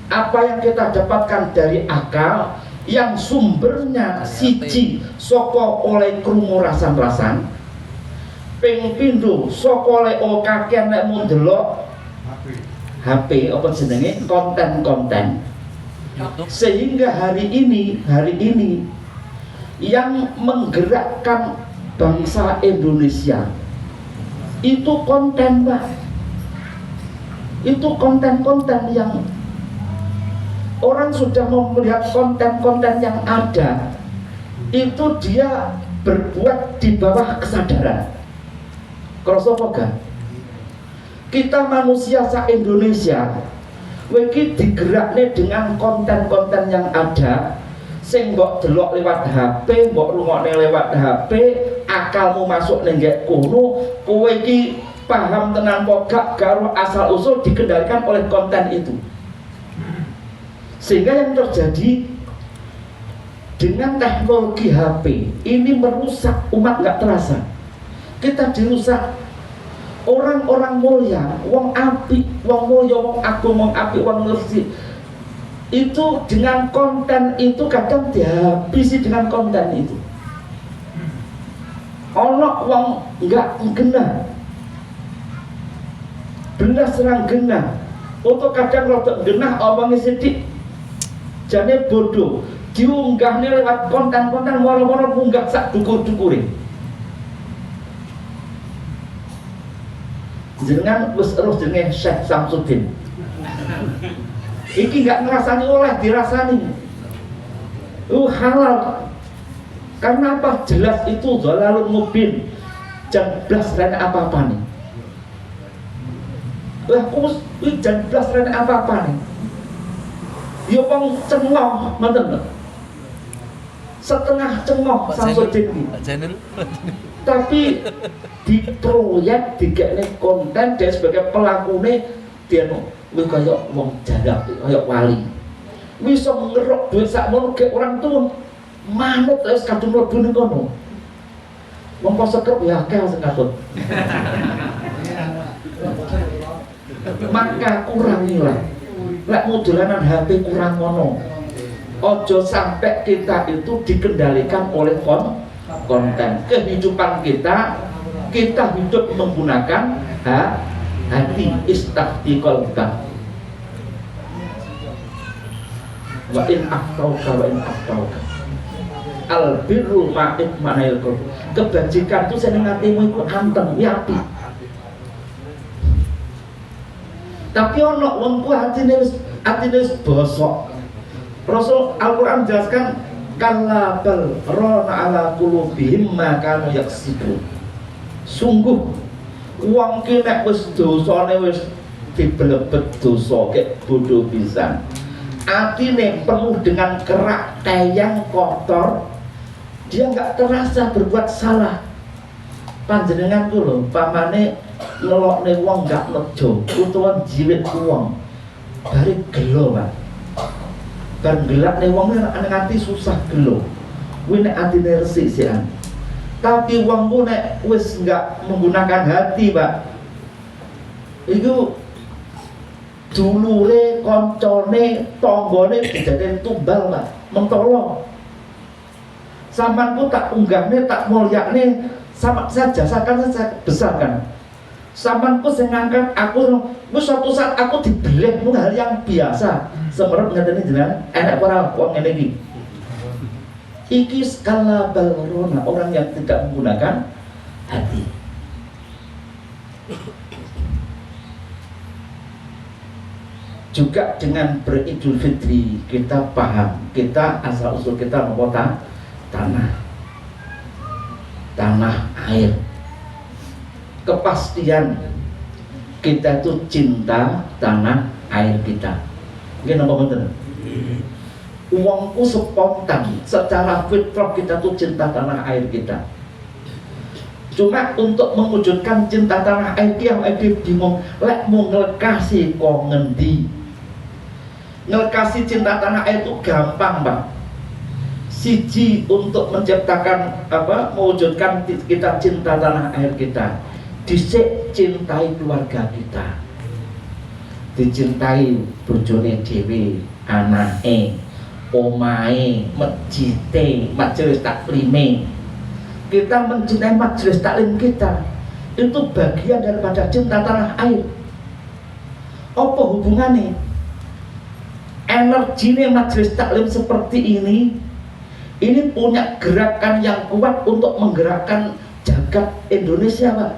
apa yang kita dapatkan dari akal, yang sumbernya siji saka oleh krungu rasan-rasan, ping pindho saka oleh kakean nek mun delok HP apa jenenge konten-konten. Sehingga hari ini yang menggerakkan bangsa Indonesia itu konten, Pak. Itu konten-konten yang orang sudah mau melihat konten-konten yang ada, itu dia berbuat di bawah kesadaran. Kroso apa? Kita manusia se-Indonesia iki digerakne dengan konten-konten yang ada, sing mbok delok lewat HP, mbok rungokne lewat HP, akalmu masuk ning kono, kowe iki paham tenan pokok karo asal usul dikendalikan oleh konten itu. Sehingga yang terjadi dengan teknologi HP ini merusak umat nggak terasa. Kita dirusak. Orang-orang mulia, wong apik, wong mulia, wong agung, wong apik, wong resik, itu dengan konten itu kadang dihabisi dengan konten itu. Ono wong enggak genah, belas serang genah, untuk kadang rotok genah omongnya sedikit, jane bodoh, diunggahnya lewat konten-konten moro-moro munggah sak dukur-dukurin. Jenengan wis terus jenenge Syekh Samsudin. Iki enggak ngerasani oleh dirasani. Halal. Karena apa? Jelas itu dhalalun mubin. Jan blas rene apa-apa nih. Lah kok jan blas rene apa-apa nih. Ya wong cengok ngoten. Setengah cengok Samsudin iki. Tapi di proyek digekne konten dia sebagai pelakune dia wis kaya wong jadak kaya wali. Wis iso ngerok duit sakmono ge orang tua. Manut wis kadung mlebu ning kono. Wong kok sekrep ya akeh sing katut. Maka kurangilah. Lek modulanan HP kurang ngono. Ojo sampai kita itu dikendalikan oleh konten. Kehidupan kita hidup menggunakan hati, istafti qalbah. Wa in aftauka wa in aftauka al birru ma'id manail qalb. Kebajikan itu seneng atimu iku anteng ya apik. Tapi ono wong ku atine wis bosok. Rasul Al-Qur'an jelaskan kalla bal rana ala qulubihim ma kanu yaksibun. Sungguh wong ki nek wis dosane wis dibelebet dosa kek bodoh pisan. Atine penuh dengan kerak tayang kotor, dia nggak terasa berbuat salah. Panjenengan ku lho pamane ngelokne wong nggak nejo utawa jiwit wong bare gelo Pak. Bar gelakne wong nganti susah gelo. Kuwi nek atine resik sian. Tapi wong ku nek wis nggak menggunakan hati Pak, iku dulure, koncone, tanggane dijadikan tumbal Pak, mentolo. Samanku tak unggahne, tak mulyakne, sama saja, seakan saya besarkan. Samanku sing ngangkat aku, suatu saat aku dibeleh, itu hal yang biasa. Semerep ngateni jenengan, enak para wong ngene iki. Iki skala balrona, orang yang tidak menggunakan hati. Juga dengan beridul fitri kita paham, kita asal usul kita mengkota tanah air. Kepastian kita itu cinta tanah air kita. Mungkin apa betul? Uangku spontan, secara fitrah kita tuh cinta tanah air kita. Cuma untuk mewujudkan cinta tanah air yang bingung, lek mau ngelekasi kok ngendi. Ngelekasi cinta tanah air itu gampang Pak. Siji untuk menciptakan mewujudkan kita cinta tanah air kita. Dhisik cintai keluarga kita. Dicintai bojone dhewe, anake, omahe, masjide, majelis taklime. Kita mencintai majelis taklim kita. Itu bagian daripada cinta tanah air. Apa hubungannya? Energinya majelis taklim seperti ini punya gerakan yang kuat untuk menggerakkan jagat Indonesia Pak.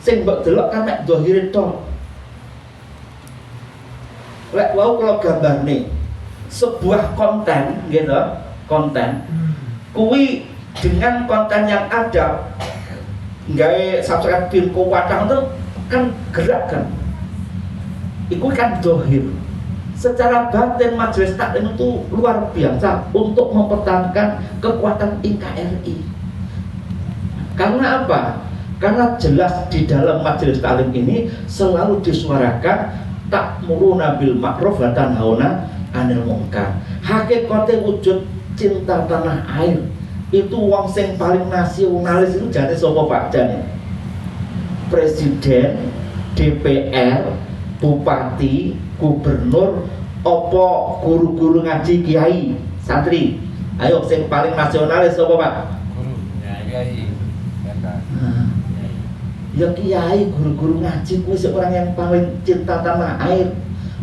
Sing mbok delok kan nek dhahire tok. Lek wau kula gambane sebuah konten gitu, konten kuwi dengan konten yang ada gawe subscribe film kuwatang itu kan gerak kan. Itu kan dohir. Secara batin majelis taklim itu luar biasa untuk mempertahankan kekuatan NKRI. Karena apa? Karena jelas di dalam majelis taklim ini selalu disuarakan ta'muruna bil ma'ruf wa tanhauna 'anil munkar. Hakikate wujud cinta tanah air itu wong sing paling nasionalis itu jane sapa Pak jane? Presiden, DPR, bupati, gubernur, opo guru-guru ngaji kiai, santri. Ayo sing paling nasionalis sapa Pak? Kiai. Ya kiai, guru-guru ngaji kuwi orang yang paling cinta tanah air,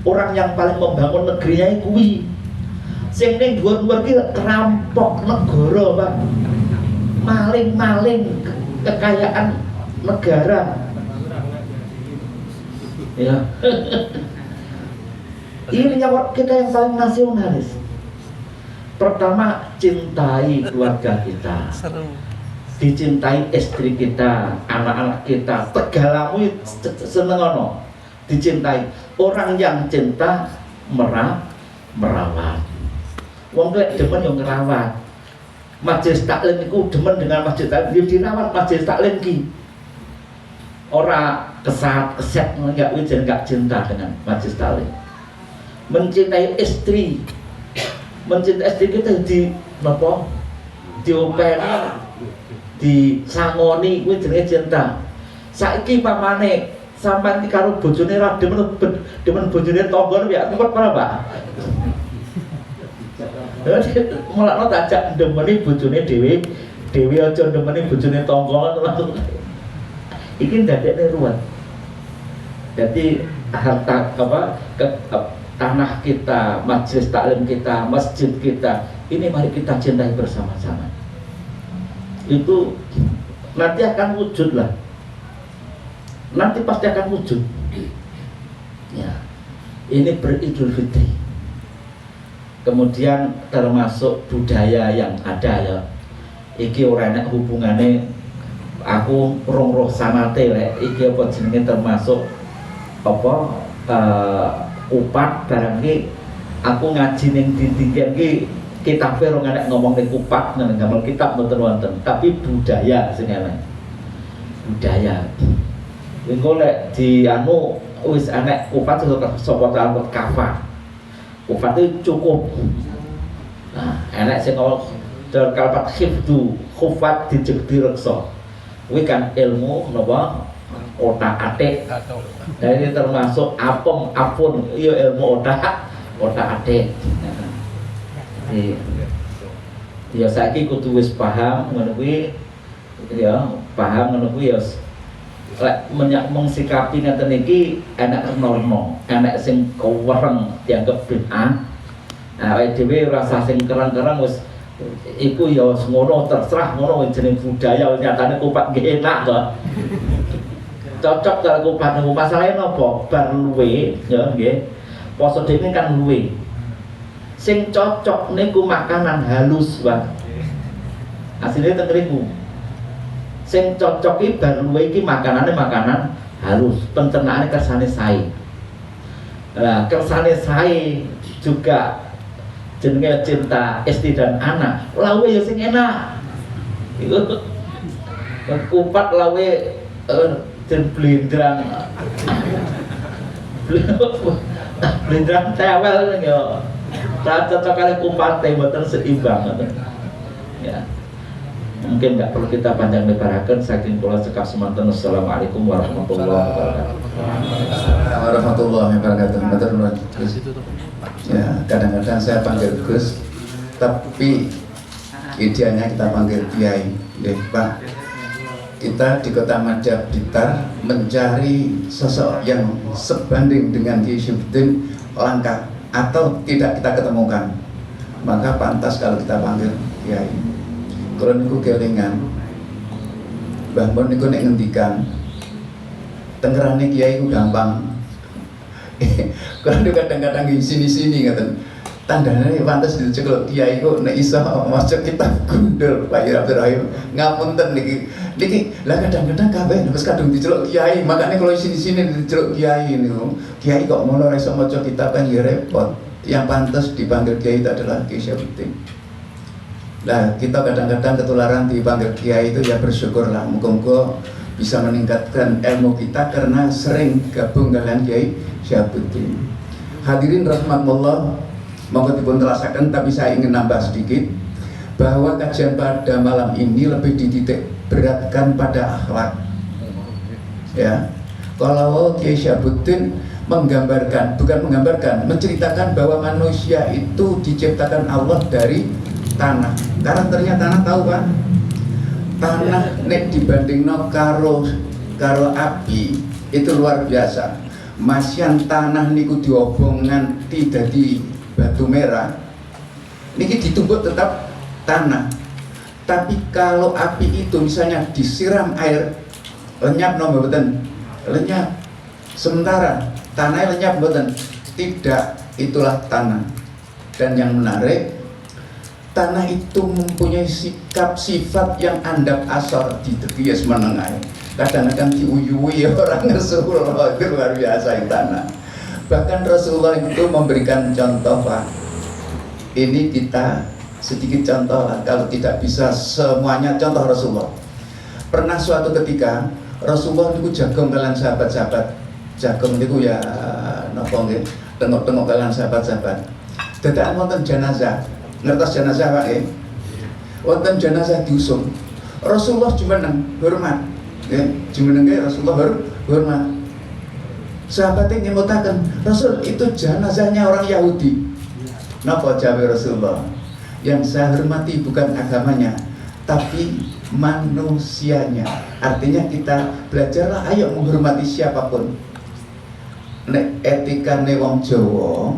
orang yang paling membangun negerinya kuwi. Sing ning dhuwur-dhuwur ki kerampok negara, Pak. Maling-maling kekayaan negara. Ya. Ini nyawa kita yang paling nasionalis. Pertama, cintai keluarga kita. Dicintai istri kita, anak-anak kita, tegalamu senengono. Dicintai. Orang yang cinta merawat. Wong lek demen yo ngerawat. Majelis taklim iku demen dengan majelis taklim, yo dirawat majelis taklim ki. Ora keset enggak wijen enggak cinta dengan majelis taklim. Mencintai istri. Mencintai istri kita di napa? Diopeni, disangoni kuwi jenenge cinta. Saiki pamane sampean iki karo bojone ra demen bojone tanggon ya tempat para Pak. Mulakno tajak demeni bojone dhewe aja demeni bojone tanggon langsung. Iki ndadekne ruwet. Jadi harta tanah kita, majelis taklim kita, masjid kita, ini mari kita cintai bersama-sama. Itu nanti akan wujud lah. Nanti pasti akan wujud. Ya, ini beridul fitri. Kemudian termasuk budaya yang ada ya. Iki ora enak hubungane aku roh sanate lek iki apa jenenge termasuk apa kupat barang ki aku ngaji ning dindikan ki kitabe ora enak ngomong ning kupat nang gamel kitab mboten wonten tapi budaya sing enak. Budaya. Engko lek di anu wis enek kupat sapa ta kafa. Kupat itu cukup. Nah, enek sing ngomong kalpat khifdu khufat dijegdi reksa. Kuwi kan ilmu napa otak-atik. Dan ini termasuk apun iya ilmu otak-atik. Ya saiki kudu wis paham ngono kuwi ya, paham ngono kuwi ya lek mengsikapi ngeten iki enak reno-reno, enak sing kewereng dianggap bid'ah. Awake dhewe rasa sing kerang-kerang wis iku ya ngono terserah ngono jeneng budaya nyatane kupat nggih enak to. Cocok karo kupat niku masalahe napa? Bar luwe ya nggih. Poso dhewe kan luwe. Sing cocok niku makanan halus, Pak. Asline teng mriku. Sing cocok iki bar luwe iki makanane makanan halus, pencernaane kersane sae. Lah kersane sae juga jenenge cinta istri dan anak, lawe ya sing enak. Iku kupat lawe den blendrang. Blendrang tewel ya. Tak cocok kali kupat mboten seimbang ngoten. Ya. Mungkin nggak perlu kita panjang lebarkan, saking kula cekap semanten. Assalamualaikum warahmatullahi wabarakatuh. Warahmatullahi wabarakatuh. Ya, kadang-kadang saya panggil Gus, tapi idealnya kita panggil Kiai. Ya, Pak, kita di Kota Madya Blitar mencari sosok yang sebanding dengan Kiai Syibudin langka atau tidak kita ketemukan, maka pantas kalau kita panggil Kiai. Kalau niku kelingan, Mbah Mun niku nek ngendikan, tengerane Kiai ku gampang. Kalau kadang-kadang di sini-sini ngaten. Tandane pantes dicekel Kiai ku nek iso maca kitab gundul Pak Abdurrahim. Ngapunten niki. Lah kadang-kadang kabeh wis kadung diceluk Kiai, makane kalau sini-sini diceluk Kiai niku. Kiai kok ngono ora iso maca kitab kan ya repot. Yang pantas dipanggil Kiai itu adalah Kiai Syibudin. Nah, kita kadang-kadang ketularan dipanggil Kiai itu ya bersyukurlah, muga-muga bisa meningkatkan ilmu kita karena sering gabung dengan Kiai Syibudin. Hadirin rahmatullah, monggo dipun terasakan, tapi saya ingin nambah sedikit bahwa kajian pada malam ini lebih dititik beratkan pada akhlak. Ya, kalau Kiai Syibudin menceritakan bahwa manusia itu diciptakan Allah dari tanah. Karakternya tanah tahu kan? tanah nek dibandingno karo api itu luar biasa. Masyan tanah niku diobong nganti dadi batu merah, niki ditumbuk tetap tanah. Tapi kalau api itu misalnya disiram air, lenyap no mboten? Lenyap. Sementara tanah lenyap mboten? Tidak, itulah tanah. Dan yang menarik, tanah itu mempunyai sifat yang andap asor di tegias menengah. Kadang-kadang diuyui orang Rasulullah, itu luar biasa yang tanah. Bahkan Rasulullah itu memberikan contoh, Pak. Ini kita sedikit contoh lah, kalau tidak bisa semuanya contoh Rasulullah. Pernah suatu ketika Rasulullah itu jagung kalian sahabat-sahabat, jagung itu ya nopo nggih, tengok-tengok kalian sahabat-sahabat. Dadakan wonten jenazah, ngertos jenazah Pak nggih? Wonten jenazah diusung. Rasulullah jumeneng hormat. Nggih, jumeneng Rasulullah hormat. Sahabatnya nyemutaken, Rasul itu jenazahnya orang Yahudi. Napa jawab Rasulullah? Yang saya hormati bukan agamanya, tapi manusianya. Artinya kita belajarlah, ayo menghormati siapapun. Nek etikane wong Jawa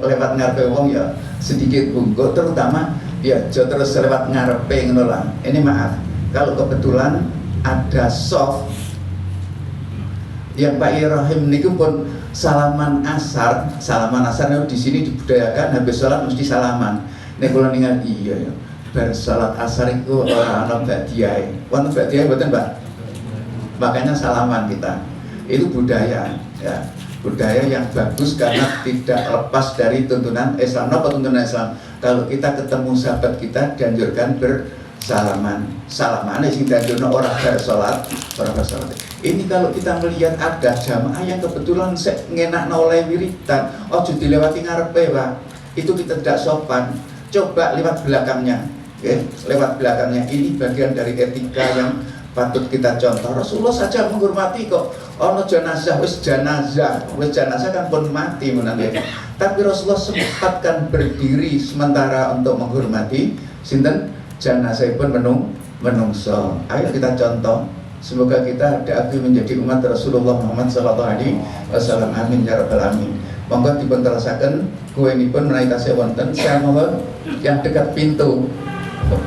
lewat ngarepe wong ya sedikit bungkuk, terutama ya aja terus lewat ngarepe ngono lah. Ini maaf, kalau kebetulan ada soft yang Pak Ibrahim niku pun salaman asar itu di sini dibudayakan, habis sholat mesti salaman. Nek kula ningal iya ya, bar sholat asar itu ora ana badiahe. Wonten badiahe mboten, Pak? Makanya salaman kita. Itu budaya ya. Budaya yang bagus karena tidak lepas dari tuntunan Islam. Apa tuntunan Islam? Kalau kita ketemu sahabat kita dianjurkan bersalaman. Salaman sing dianjurno ora bar sholat, ora bar sholat. Ini kalau kita melihat ada jamaah yang kebetulan ngenakno oleh wiridan, ojo dilewati ngarepe, Pak. Itu kita tidak sopan. Coba lewat belakangnya, okay? Lewat belakangnya. Ini bagian dari etika yang patut kita contoh. Rasulullah saja menghormati kok. Ono jenazah, wis jenazah kan pun mati menanti. Tapi Rasulullah sempatkan berdiri sementara untuk menghormati sinten jenazah pun menungso. Ayo kita contoh. Semoga kita diakui menjadi umat Rasulullah Muhammad sallallahu alaihi wasallam. Amin ya rabbal alamin. Monggo dipun terasaken kuwenipun menawi tasih wonten, saya mohon yang dekat pintu.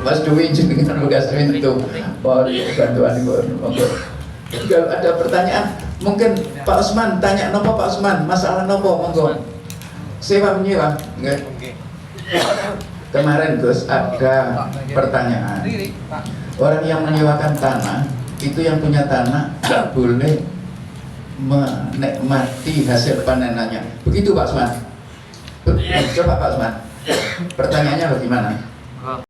Mas Dwi jenengan bekas pintu. Mohon bantuanipun. Monggo. Kalau ada pertanyaan, mungkin Pak Usman tanya nopo Pak Usman, masalah nopo monggo. Sewa menyewa, nggih. Kemarin Gus ada pertanyaan. Orang yang menyewakan tanah itu yang punya tanah tidak boleh menikmati hasil panenannya. Begitu Pak Usman. Coba Pak Usman, pertanyaannya bagaimana?